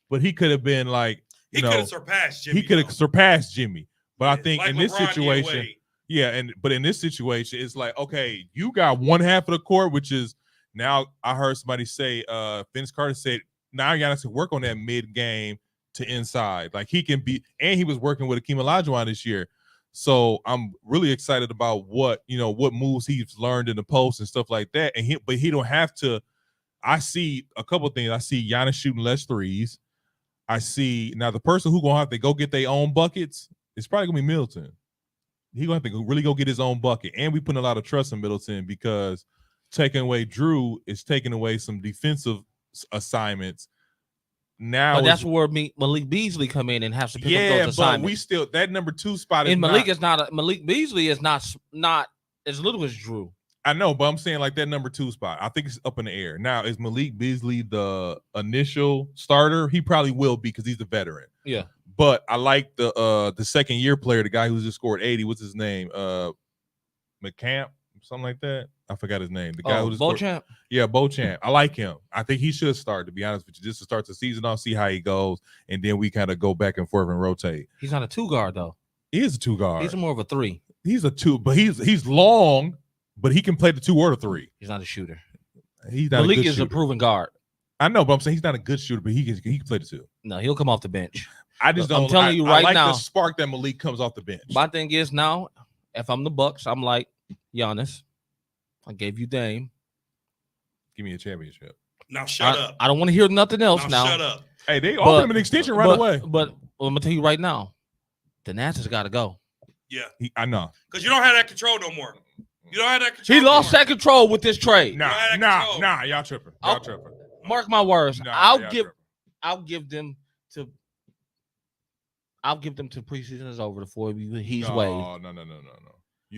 but he could have been like, He could have surpassed Jimmy. He could have surpassed Jimmy. But I Yeah, think like in this LeBron did situation, Wade. yeah, but in this situation, it's like, okay, you got one half of the court, which is now I heard somebody say, Vince Carter said, now Giannis can work on that mid game to inside. Like he can be, and he was working with Akeem Olajuwon this year. So I'm really excited about what moves he's learned in the post and stuff like that. And but he don't have to. I see a couple of things. I see Giannis shooting less threes. I see now the person who gonna have to go get their own buckets is probably gonna be Middleton. He gonna have to really go get his own bucket. And we put a lot of trust in Middleton because taking away Drew is taking away some defensive assignments. Now, but that's where Malik Beasley come in and have to pick up those assignments. But we still that number 2 spot is and Malik is not Malik Beasley is not as little as Drew. I know, but I'm saying like that number 2 spot. I think it's up in the air. Now, is Malik Beasley the initial starter? He probably will be because he's a veteran. Yeah. But I like the second year player, the guy who just scored 80. What's his name? McCamp, something like that. I forgot his name. The guy who just Beauchamp. Yeah, Beauchamp. I like him. I think he should start, to be honest with you, just to start the season off, see how he goes, and then we kind of go back and forth and rotate. He's not a 2 guard though. He is a 2 guard. He's more of a 3. He's a 2, but he's long, but he can play the 2 or the 3. He's not a shooter. He's not Malik a good is shooter. a proven guard. I know, but I'm saying he's not a good shooter, but he can play the 2. No, he'll come off the bench. I just don't. I'm telling you I right like now, the spark that Malik comes off the bench. My thing is now, if I'm the Bucks, I'm like Giannis. I gave you Dame. Give me a championship. Now shut up. I don't want to hear nothing else now. Shut up. Hey, they offered him an extension right away. But I'm gonna tell you right now, the Nats has got to go. Yeah, I know. Because you don't have that control no more. You don't have that control. He lost that control with this trade. Nah, y'all tripping. Y'all tripping. Mark my words. Nah, I'll give them to preseason is over before he's waived. No.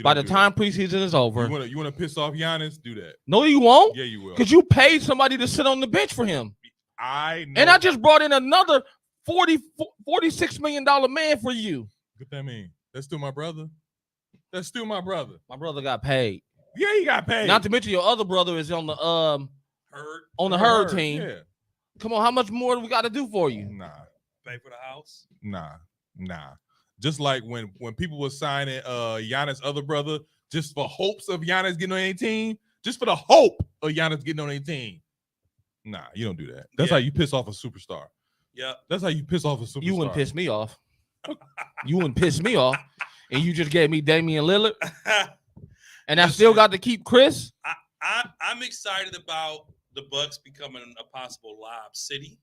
By the time preseason is over, you want to piss off Giannis? Do that. No, you won't. Yeah, you will. Because you paid somebody to sit on the bench for him. I know. And I just brought in another $46 million man for you. What that mean? That's still my brother. My brother got paid. Yeah, he got paid. Not to mention your other brother is on the herd team. Yeah. Come on, how much more do we got to do for you? Nah. Pay for the house? Nah. Just like when people were signing Giannis' other brother, just for hopes of Giannis getting on a team, just for the hope of Giannis getting on a team. Nah, you don't do that. That's how you piss off a superstar. Yeah. That's how you piss off a superstar. You wouldn't piss me off. And you just gave me Damian Lillard. And I still got to keep Chris. I'm excited about the Bucks becoming a possible lob city.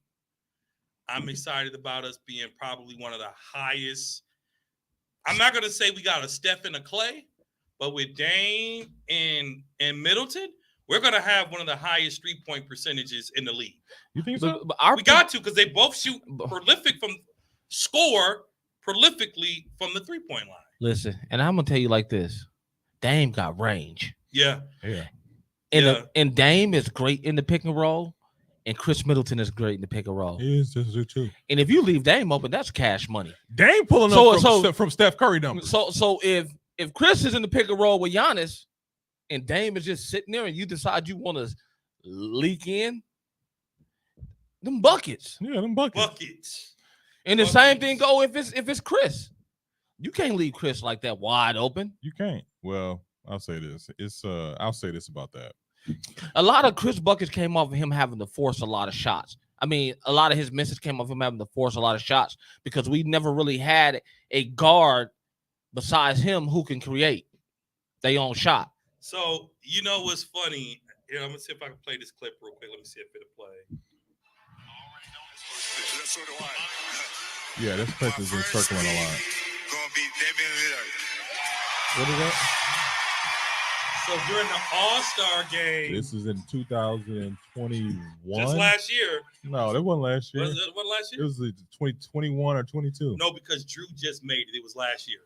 I'm excited about us being probably one of the highest. I'm not going to say we got a Steph and a Clay, but with Dame and Middleton, we're going to have one of the highest 3-point percentages in the league. You think so? We got to, because they both shoot prolifically from the 3-point line. Listen, and I'm going to tell you like this. Dame got range. Yeah. And Dame is great in the pick and roll, and Chris Middleton is great in the pick and roll. He is too. And if you leave Dame open, that's cash money. Dame pulling up from Steph Curry numbers. So if Chris is in the pick and roll with Giannis, and Dame is just sitting there, and you decide you want to leak in, them buckets. Yeah, them buckets. And the same thing go if it's Chris. You can't leave Chris like that wide open. You can't. Well, I'll say this. I'll say this about that. A lot of Chris buckets came off of him having to force a lot of shots. I mean, a lot of his misses came off him having to force a lot of shots because we never really had a guard besides him who can create their own shot. So, you know what's funny? Here, I'm going to see if I can play this clip real quick. Let me see if it'll play. Yeah, this clip is circling a lot. What is that? So during the All-Star game. This is in 2021. Just last year. No, that wasn't last year. Was it last year? It was 2021 or 22. No, because Drew just made it. It was last year.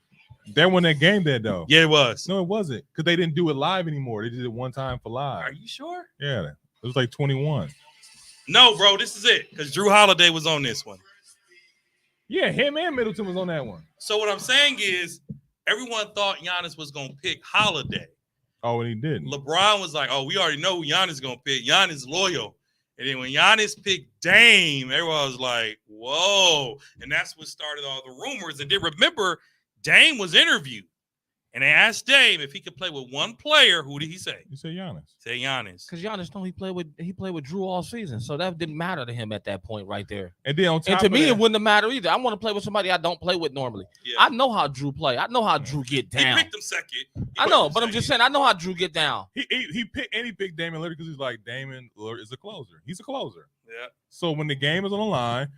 That when that game did though. Yeah, it was. No, it wasn't. Because they didn't do it live anymore. They did it one time for live. Are you sure? Yeah. It was like 21. No, bro, this is it. Because Drew Holiday was on this one. Yeah, him and Middleton was on that one. So what I'm saying is everyone thought Giannis was going to pick Holiday. Oh, and he didn't. LeBron was like, "Oh, we already know who Giannis is gonna pick. Giannis loyal." And then when Giannis picked Dame, everyone was like, "Whoa!" And that's what started all the rumors. And then remember, Dame was interviewed, and they asked Dame if he could play with one player. Who did he say? You said Giannis. Say Giannis. Because Giannis know he played with Drew all season, so that didn't matter to him at that point right there. And then on top And to of me, that, it wouldn't have mattered either. I want to play with somebody I don't play with normally. Yeah. I know how Drew play. I know how Drew get He down. picked him second. I know, but I'm just saying I know how Drew get down. he picked Damian Lillard because he's like, Damian Lillard is a closer. He's a closer. Yeah. So when the game is on the line,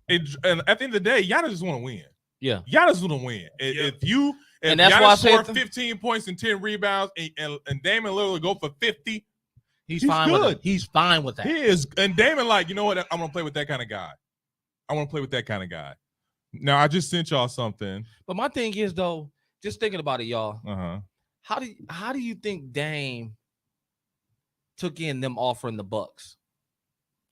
and at the end of the day, Giannis just want to win. Yeah. Giannis want to win. Yeah. If And that's why I Giannis said score 15 points and 10 rebounds and Damian Lillard go for 50, He's He's fine with good. it. He's fine with that. he is. And Damian like, you know what? I'm going to play with that kind of guy. I want to play with that kind of guy. Now, I just sent y'all something. But my thing is though, just thinking about it, y'all. Uh-huh. How do you think Dame took in them offering the Bucks?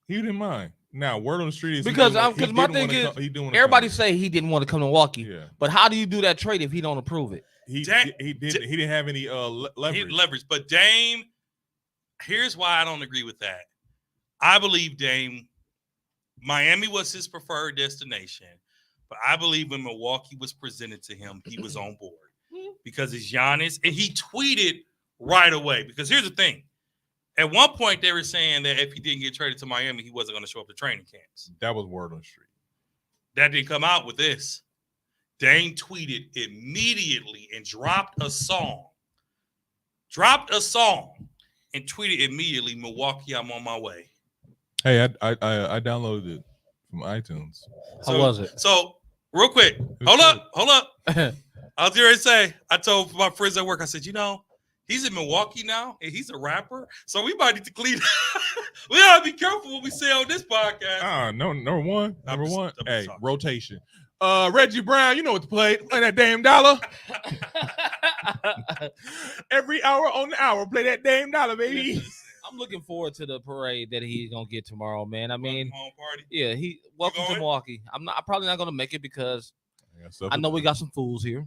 He didn't mind. Now, word on the street is Because he because my didn't thing wanna is, come- he didn't wanna everybody come. say he didn't want to come to Milwaukee. Yeah. But how do you do that trade if he don't approve it? He Dame- didn't have any He leverage. leverage. But Dame, here's why I don't agree with that. I believe Dame, Miami was his preferred destination. But I believe when Milwaukee was presented to him, he was on board. Because it's Giannis. And he tweeted right away. Because here's the thing. At one point, they were saying that if he didn't get traded to Miami, he wasn't going to show up to training camps. That was word on the street. That didn't come out with this. Dame tweeted immediately and dropped a song. And tweeted immediately, Milwaukee, I'm on my way. Hey, I downloaded it from iTunes. How was it? So, real quick, hold up. I was going to say, I told my friends at work, I said, he's in Milwaukee now, and he's a rapper, so we might need to clean. We gotta be careful what we say on this podcast. No, number one. I'm Number just- one. I'm just Hey, talking. rotation. Reggie Brown, you know what to play. Play that damn dollar. Every hour on the hour. Play that damn dollar, baby. I'm looking forward to the parade that he's gonna get tomorrow, man. I mean, Home party. yeah, welcome to going? Milwaukee. I'm probably not gonna make it because I know we got some fools here,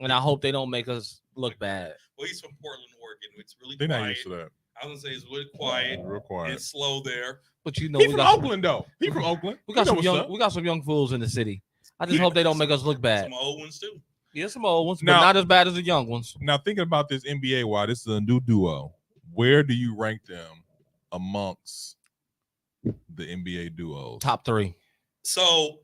and I hope they don't make us look bad. Well, he's from Portland, Oregon. It's really They're not quiet. used to that. I was gonna say it's really quiet Real quiet. and slow there. But you know, He we from got some, Oakland, though. He from Oakland. we got You know some what's young up. we got some young fools in the city. I just Yeah. hope they don't make us look bad. Some old ones too. Yeah, some old ones, but Now- not as bad as the young ones. Now, thinking about this NBA, why this is a new duo, where do you rank them amongst the NBA duos? Top 3. So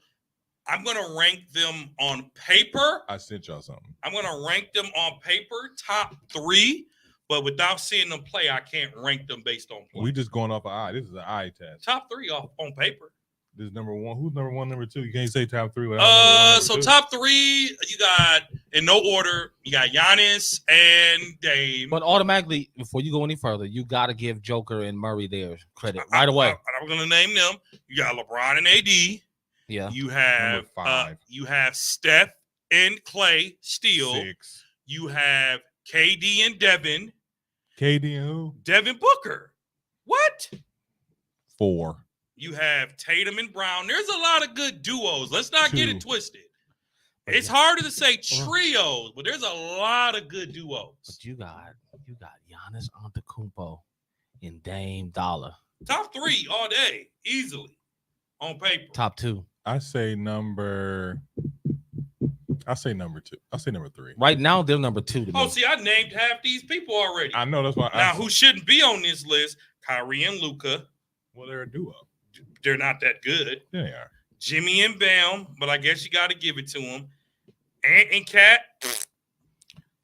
I'm gonna rank them on paper. I sent y'all something. I'm gonna rank them on paper, top 3. But without seeing them play, I can't rank them based on play. We just going off an eye. This is an eye test. Top 3 off on paper. This is number one. Who's number one, number two? You can't say top 3 without number one, number So two. top 3, you got in no order. You got Giannis and Dame. But automatically, before you go any further, you got to give Joker and Murray their credit right away. I'm gonna name them. You got LeBron and AD. Yeah. You have Number 5. you have Steph and Clay Steele. 6. You have KD and Devin. KD and who? Devin Booker. What? 4. You have Tatum and Brown. There's a lot of good duos. Let's not get 2. it twisted. It's harder to say trios, but there's a lot of good duos. But you got Giannis Antetokounmpo and Dame Dollar. Top 3 all day, easily on paper. Top 2. I say number 2. I say number 3. Right now, they're number 2 to me. Oh, see, I named half these people already. I know that's why. Now, who shouldn't be on this list? Kyrie and Luka. Well, they're a duo. They're not that good. Yeah, they are. Jimmy and Bam, but I guess you got to give it to them. Ant and Cat.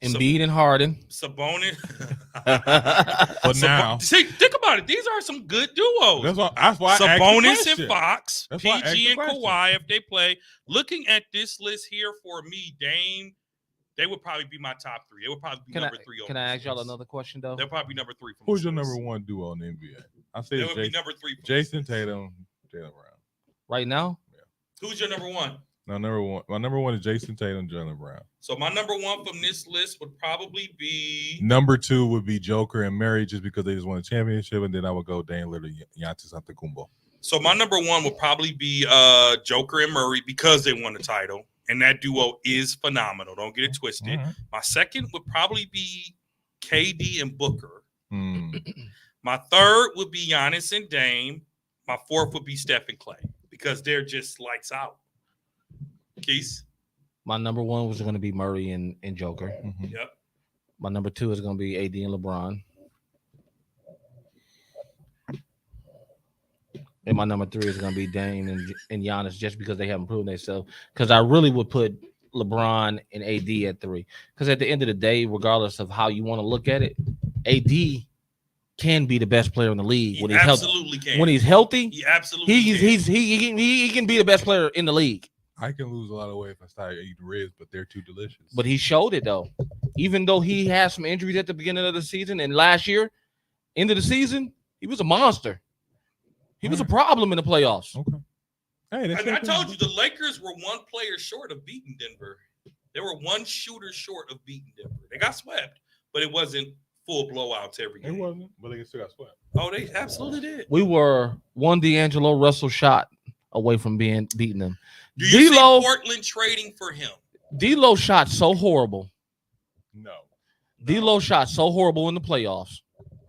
Embiid and Harden. Sabonis. But now, See, think about it. These are some good duos. that's why I asked the Sabonis question. and Fox, That's why I asked PG the and question. Kawhi, if they play. Looking at this list here for me, Dame, they would probably be my top 3. They would probably be number 3. Can I ask y'all another question though? They'll probably be number 3. From Who's this your list. number 1 duo in the NBA? I say They it's would be number 3. Jason Tatum, Jaylen Brown. Right now? Who's your number 1? No, number 1. My number 1 is Jason Tatum, Jaylen Brown. So my number 1 from this list would probably be Number 2 would be Joker and Murray, just because they just won a championship, and then I would go Dame Lillard, Giannis Antetokounmpo. So my number 1 would probably be Joker and Murray because they won the title, and that duo is phenomenal. Don't get it twisted. All right. My second would probably be KD and Booker. Hmm. My third would be Giannis and Dame. My fourth would be Steph and Clay because they're just lights out. Keith? My number one was going to be Murray and Joker. Mhm. Yep. My number two is going to be AD and LeBron. And my number three is going to be Dame and Giannis just because they haven't proven themselves. Because I really would put LeBron and AD at three. Because at the end of the day, regardless of how you want to look at it, AD can be the best player in the league He when he's healthy. absolutely can. When he's healthy, He absolutely he can be the best player in the league. I can lose a lot of weight if I start eating ribs, but they're too delicious. But he showed it though. Even though he had some injuries at the beginning of the season and last year, end of the season, he was a monster. He was a problem in the playoffs. Okay. Hey, that's I told you the Lakers were one player short of beating Denver. They were one shooter short of beating Denver. They got swept, but it wasn't full blowouts every It game. wasn't, but they still got swept. Oh, they absolutely did. We were one D'Angelo Russell shot away from beating them. Do you D'Lo, see Portland trading for him? D'Lo shot so horrible. No, D'Lo shot so horrible in the playoffs.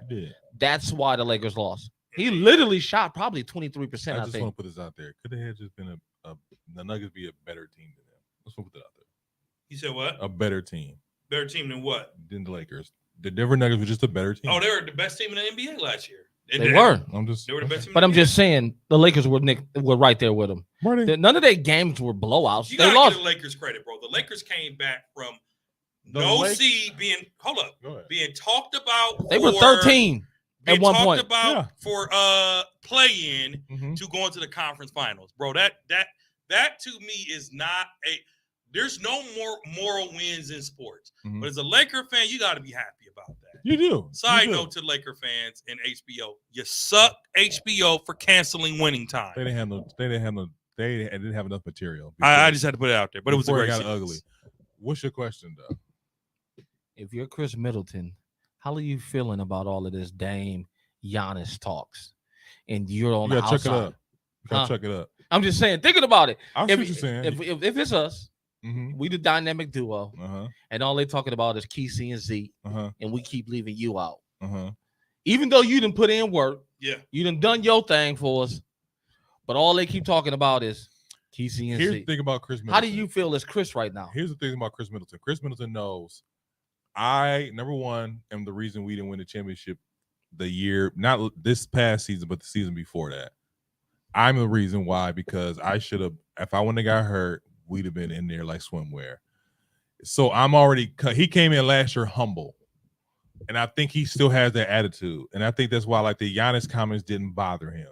he did. That's why the Lakers lost. He literally shot probably 23%. I I just think. want to put this out there. Could they have just been the Nuggets be a better team than them? Let's put that out there. You said what? A better team Better team than what? than the Lakers. The Denver Nuggets were just a better team. Oh, they were the best team in the NBA last year. They were. I'm just. They were the best team. But in I'm the just saying the Lakers were right there with them. Were they? None of their games were blowouts. You They gotta lost. give the Lakers credit, bro. The Lakers came back from The no Lak- seed being Go ahead. being talked about. They were for- 13 at being one talked point. about Yeah. for play-in Mhm. to go into the conference finals, bro. That to me is not a. There's no more moral wins in sports, Mhm. but as a Laker fan, you got to be happy about that. You do. Side You do. note to Laker fans and HBO: you suck HBO for canceling winning time. They didn't have no. They didn't have enough material. I just had to put it out there, but it was a before great got series. ugly. What's your question though? If you're Chris Middleton, how are you feeling about all of this Dame Giannis talks? And you're on You the gotta check it outside. up. You gotta Huh? check it up. I'm just saying, thinking about it. I see If, what you're saying. if it's us, Mm-hmm. we the dynamic duo, Uh-huh. and all they talking about is Kesey and Z, Uh-huh. and we keep leaving you out. Uh-huh. Even though you done put in work, Yeah, you done your thing for us, but all they keep talking about is Kesey and Here's Z. the thing about Chris Middleton. How do you feel as Chris right now? Here's the thing about Chris Middleton. Chris Middleton knows I, number one, am the reason we didn't win the championship the year, not this past season, but the season before that. I'm the reason why, because I should have, if I wouldn't have got hurt, we'd have been in there like swimwear. So I'm already, he came in last year humble. And I think he still has that attitude. And I think that's why like the Giannis comments didn't bother him.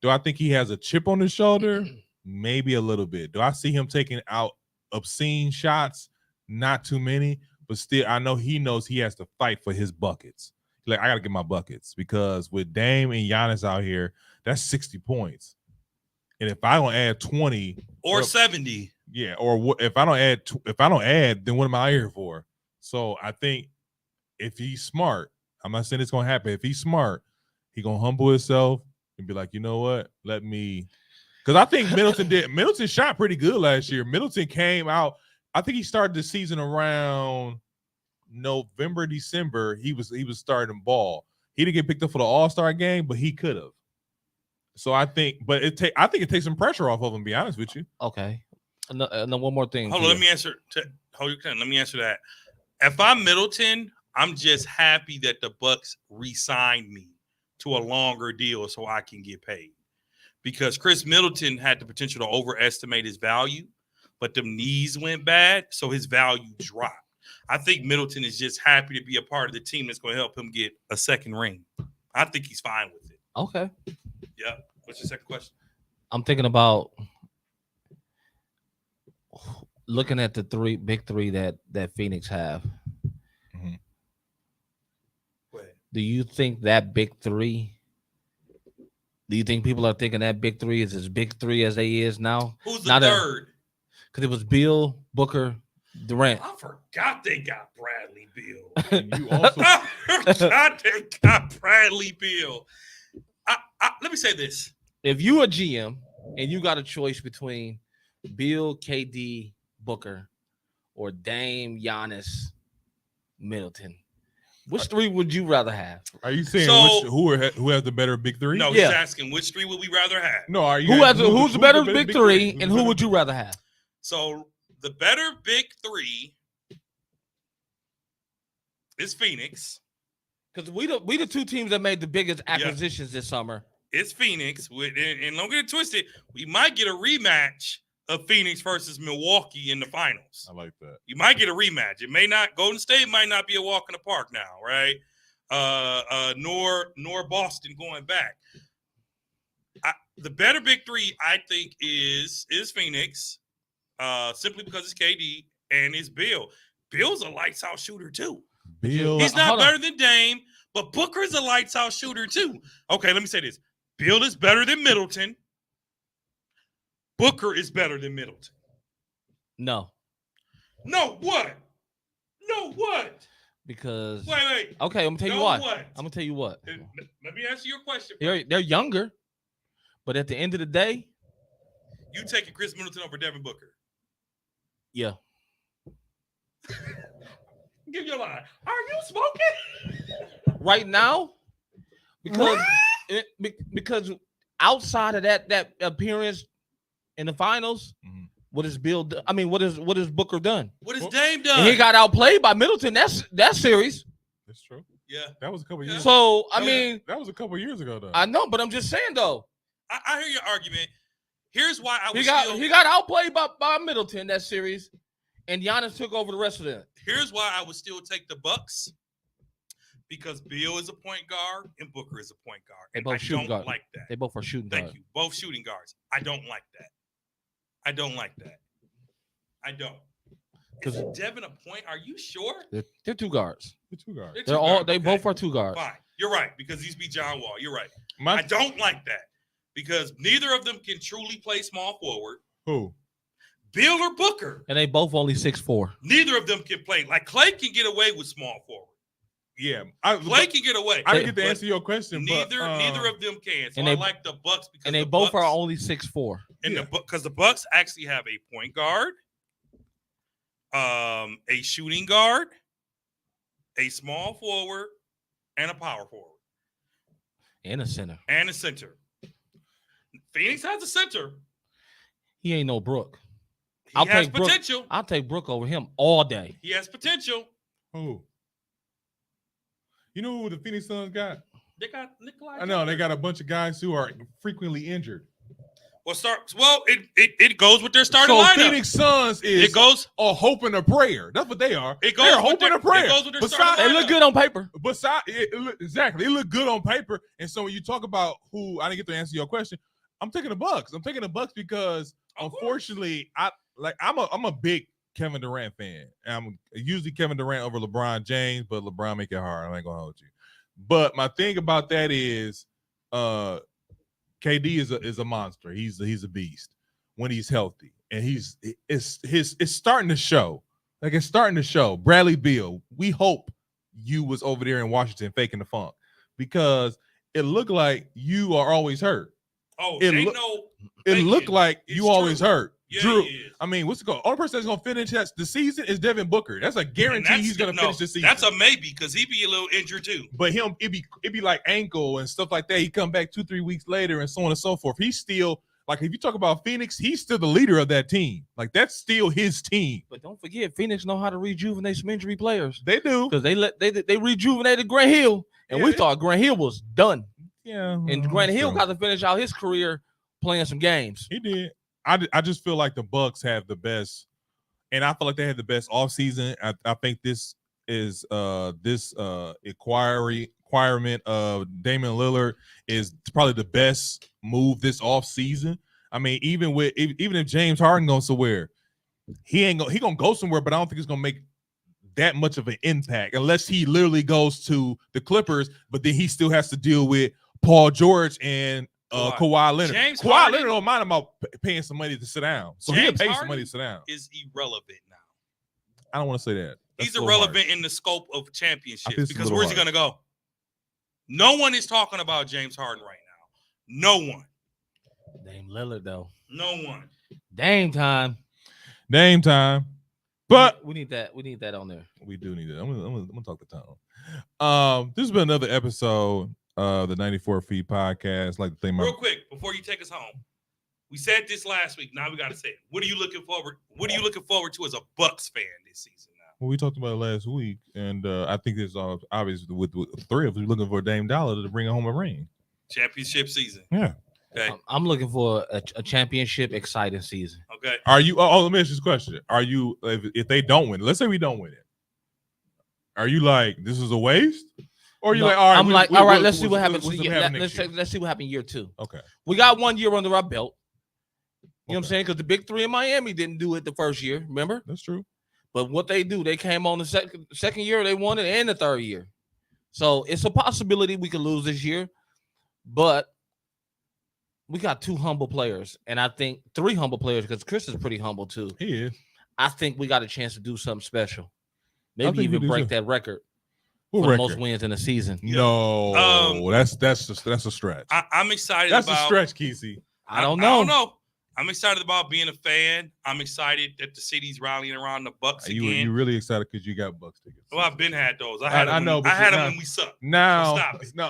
Do I think he has a chip on his shoulder? Maybe a little bit. Do I see him taking out obscene shots? Not too many, but still, I know he knows he has to fight for his buckets. Like, I got to get my buckets because with Dame and Giannis out here, that's 60 points. And if I don't add 20 or well, 70. yeah, or if I don't add, then what am I out here for? So I think if he's smart, I'm not saying it's gonna happen. If he's smart, he gonna humble himself and be like, you know what? Let me, because I think Middleton shot pretty good last year. Middleton came out. I think he started the season around November, December. He was starting ball. He didn't get picked up for the All-Star game, but he could have. So I think, I think it takes some pressure off of him. To be honest with you. Okay. And one more thing. Hold on, let me answer. Let me answer that. If I'm Middleton, I'm just happy that the Bucks re-signed me to a longer deal so I can get paid. Because Chris Middleton had the potential to overestimate his value, but the knees went bad, so his value dropped. I think Middleton is just happy to be a part of the team that's going to help him get a second ring. I think he's fine with it. Okay. Yeah. What's your second question? I'm thinking about looking at the big three that Phoenix have. Mhm. Go ahead. Do you think that big three? Do you think people are thinking that big three is as big three as they is now? Who's the Not third? Because it was Bill, Booker, Durant. I forgot they got Bradley Beal. And you also, I forgot they got Bradley Beal. Let me say this. If you a GM and you got a choice between Bill, KD, Booker, or Dame, Giannis, Middleton, Which three would you rather have? Are you saying So- who has the better big three? No, Yeah. he's asking which three would we rather have? No. Are you Who's the better big three, Who's and the who better- would you rather have? So the better big three is Phoenix. Because we the two teams that made the biggest acquisitions this summer. It's Phoenix. And don't get it twisted. We might get a rematch of Phoenix versus Milwaukee in the finals. I like that. You might get a rematch. It may not. Golden State might not be a walk in the park now, right? Nor Boston going back. The better big three, I think, is Phoenix, simply because it's KD and it's Bill. Bill's a lights out shooter too. Bill. He's not hold on. better than Dame, but Booker's a lights out shooter too. Okay, let me say this: Bill is better than Middleton. Booker is better than Middleton. No, No, what? No, what? because Wait. okay, I'm gonna tell you No, what. what? I'm gonna tell you what. Let me answer your question. They're younger, but at the end of the day, You taking Chris Middleton over Devin Booker? yeah. Give your line. Are you smoking? Right now, because because outside of that appearance in the finals, Mhm. what is Bill? I mean, what is Booker done? What has Well, Dame done? And he got outplayed by Middleton. That series. That's true. yeah. That was a couple years. So I Yeah. mean, That was a couple years ago, though. I know, but I'm just saying though, I hear your argument. Here's why I was he got outplayed by Middleton that series, and Giannis took over the rest of them. Here's why I would still take the Bucks. Because Bill is a point guard and Booker is a point guard. They And both I shooting don't guard. like that. They both are shooting Thank guard. you. Both shooting guards. I don't like that. I don't like that. I don't. Is 'Cause- Devin a point? Are you sure? They're two guards. The two guards. They're They're two all. guards, They okay. both are two guards. Fine. You're right because he's beat John Wall. You're right. I My don't like that because neither of them can truly play small forward. who? Bill or Booker. And they both only 6'4". Neither of them can play. Like Clay can get away with small forward. Yeah, Clay can get away. I didn't get to But answer your question. Neither of them can. So I like the Bucks because And they the both Bucks, are only 6'4". and Yeah. because the Bucks actually have a point guard, a shooting guard, a small forward, and a power forward, And a center. and a center. Phoenix has a center. He ain't no Brook. He I'll has take Brook. potential. I'll take Brook over him all day. He has potential. Who? You know who the Phoenix Suns got? They got Nikolai. I know they Jokic. got a bunch of guys who are frequently injured. Well, it goes with their starting So lineup. Phoenix Suns is It goes. a hope and a prayer. That's what they are. It goes They're with hoping their- and a prayer. it goes with their Besides- starting They look good on paper. Exactly. It look good on paper. And so when you talk about who, I didn't get to answer your question. I'm taking the Bucks. I'm taking the Bucks because Of course. unfortunately, I'm a big Kevin Durant fan. I'm usually Kevin Durant over LeBron James, but LeBron make it hard. I ain't gonna hold you. But my thing about that is KD is a monster. He's a beast when he's healthy. And it's starting to show. Like it's starting to show. Bradley Beal, we hope you was over there in Washington faking the funk because it looked like you are always hurt. Oh, It they look- know. It Thank looked you. like It's you always true. hurt. Yeah, Drew, he is. I mean, what's it called? Only person that's gonna finish the season is Devin Booker. That's a And guarantee that's- he's gonna no, finish the season. That's a maybe because he be a little injured too. But him, it'd be like ankle and stuff like that. He come back 2-3 weeks later and so on and so forth. He's still like, if you talk about Phoenix, he's still the leader of that team. Like that's still his team. But don't forget, Phoenix know how to rejuvenate some injury players They do. because they rejuvenated Grant Hill, and we Yeah. thought Grant Hill was done. Yeah, And well, Grant Hill true. got to finish out his career playing some games. He did. I just feel like the Bucks have the best, and I feel like they had the best offseason. I think this is acquirement of Damian Lillard is probably the best move this offseason. I mean, even if James Harden goes somewhere, he gonna go somewhere, but I don't think it's gonna make that much of an impact unless he literally goes to the Clippers, but then he still has to deal with Paul George and Kawhi Leonard. James Kawhi Harden- Leonard don't mind about paying some money to sit down, so he'll James pay some Harden money to sit down. Is irrelevant now. I don't want to say that. That's He's a little irrelevant harsh. in the scope of I think championships it's a because little where's he harsh. gonna go? No one is talking about James Harden right now. No one. Dame Lillard though. No one. Dame time. Dame time. But we need that. We need that on there. we do need it. I'm gonna talk to Tom. This has been another episode of the 94 Feet Podcast. Like the thing, Real quick, before you take us home, we said this last week. Now we got to say it. What are you looking forward? What are you looking forward to as a Bucks fan this season? Now, well, we talked about it last week, and I think it's obvious with three of us looking for Dame Dollar to bring home a ring. championship season. Yeah. Okay. I'm looking for a championship, exciting season. Okay. Are you? Oh, let me ask you this question: Are you, if they don't win? Let's say we don't win it. Are you like, this is a waste? Or are you No, like, all right? I'm like, all right, let's see what's- what happens. what's gonna Yeah, happen next year? let's see what happened year 2. Okay. We got 1 year under our belt. You know what I'm Okay. saying? Because the big three in Miami didn't do it the first year, remember? That's true. But what they do, they came on the second year, they won it, and the third year. So it's a possibility we could lose this year, but we got 2 humble players, and I think 3 humble players because Chris is pretty humble too. He is. I think we got a chance to do something special. think Maybe we even do, break too. that record What for the most record? wins in a season. No, that's a stretch. I'm excited That's about. a stretch, Kesey. I don't I know. don't know. I'm excited about being a fan. I'm excited that the city's rallying around the Bucks You again. really excited because you got Bucks tickets. Well, I've been had those. I had them. I know, but I had now- them when we sucked. Now, Stop it. no,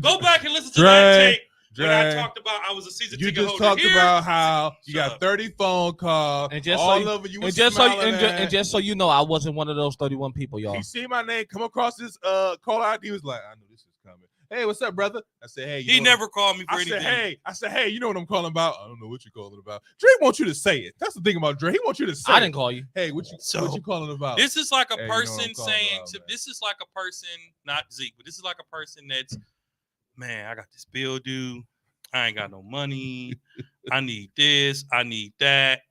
Go back and listen to that Dre, tape when I Dre, talked about I was a season you ticket just holder talked here. about how you Shut got up. 30 phone calls, And just so all you- over you. And just so you know, I wasn't one of those 31 people, y'all. He see my name come across this call out. He was like, I know this is coming. Hey, what's up, brother? I said, hey. you He know- never called me for I anything. said, hey, you know what I'm calling about? I don't know what you're calling about. Dre wants you to say it. That's the thing about Dre. He wants you to say I it. didn't call you. Hey, what you calling about? This is like a Hey, you know what I'm person calling saying about, to man. this is like a person, not Zeke, but this is like a person that's, man, I got this bill due. I ain't got no money. I need this. I need that.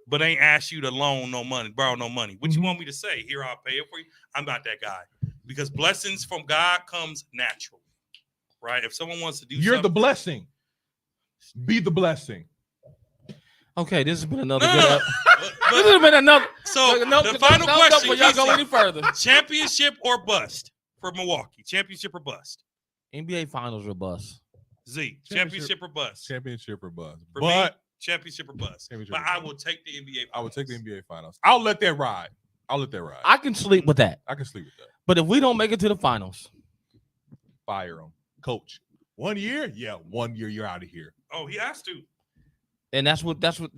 But ain't asked you to loan no money, borrow no money. What you want me to say? Here, I'll pay it for you. I'm not that guy. Because blessings from God comes natural. Right? If someone wants to do You're the something, blessing. Be the blessing. Okay, this has been another No, good. no, This but- has been another. so No, the final no, question, before y'all go Casey, any further. championship or bust for Milwaukee? Championship or bust? NBA Finals robust. Z, Championship. championship or bust? Championship or bust. For me, But championship or bust. Championship But or I bust. will take the NBA. I would take the Finals. NBA finals. I'll let that ride. I can sleep with that. I can sleep with that. But if we don't make it to the finals, Fire him. Coach. 1 year? Yeah, 1 year you're out of here. Oh, he has to. and that's what where we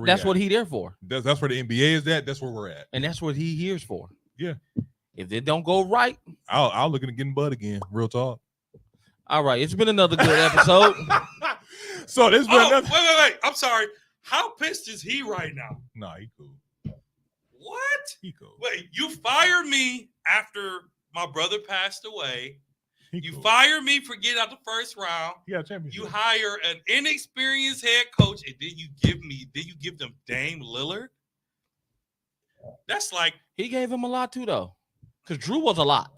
that's at. what he there for, That's where the NBA is at. That's where we're at. and that's what he here's for. Yeah. If it don't go right, I'll look at getting Bud again. Real talk. all right. It's been another good episode. So this been Oh, another. wait. I'm sorry. How pissed is he right now? Nah, he cool. What? He cool. Wait, you fired me after my brother passed away. He You cool. fired me for getting out the first round. He got a championship. You hire an inexperienced head coach, and then you give them Dame Lillard. That's like, He gave him a lot too, though, because Drew was a lot,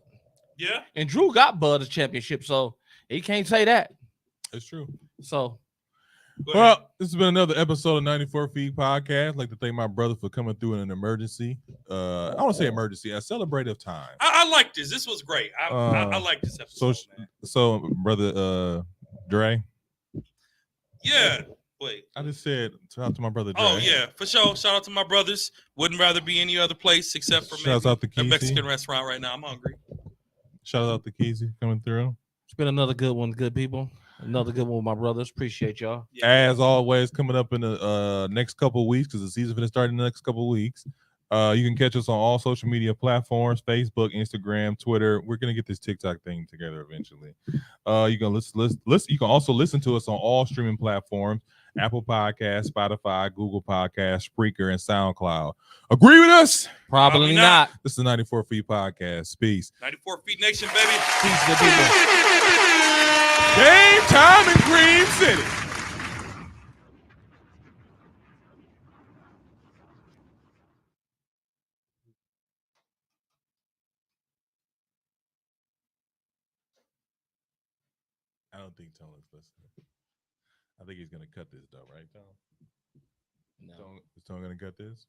yeah. and Drew got Bud a championship, so he can't say that. It's true. So Go ahead. Well, this has been another episode of 94 Feet Podcast. I'd like to thank my brother for coming through in an emergency. I don't say emergency, a celebrative time. I like this. This was great. I like this episode, man. So, brother Dre, Yeah. Wait. I just said shout out to my brother Dre. Oh yeah, for sure. Shout out to my brothers. Wouldn't rather be any other place except for Shouts maybe out to a Kesey. Mexican restaurant right now. I'm hungry. Shout out to Kesey coming through. it's been another good one, good people. Another good one with my brothers. Appreciate y'all. As always, coming up in the next couple of weeks, because the season's going to start in the next couple of weeks. You can catch us on all social media platforms: Facebook, Instagram, Twitter. We're going to get this TikTok thing together eventually. You can listen. You can also listen to us on all streaming platforms: Apple Podcasts, Spotify, Google Podcasts, Spreaker, and SoundCloud. Agree with us? Probably Probably not. not. This is the 94 Feet Podcast. Peace. 94 Feet Nation, baby. Peace, good people. Game time in Green City. I don't think Tone is listening. I think he's gonna cut this though, right, Tone? No. Is Tone gonna cut this?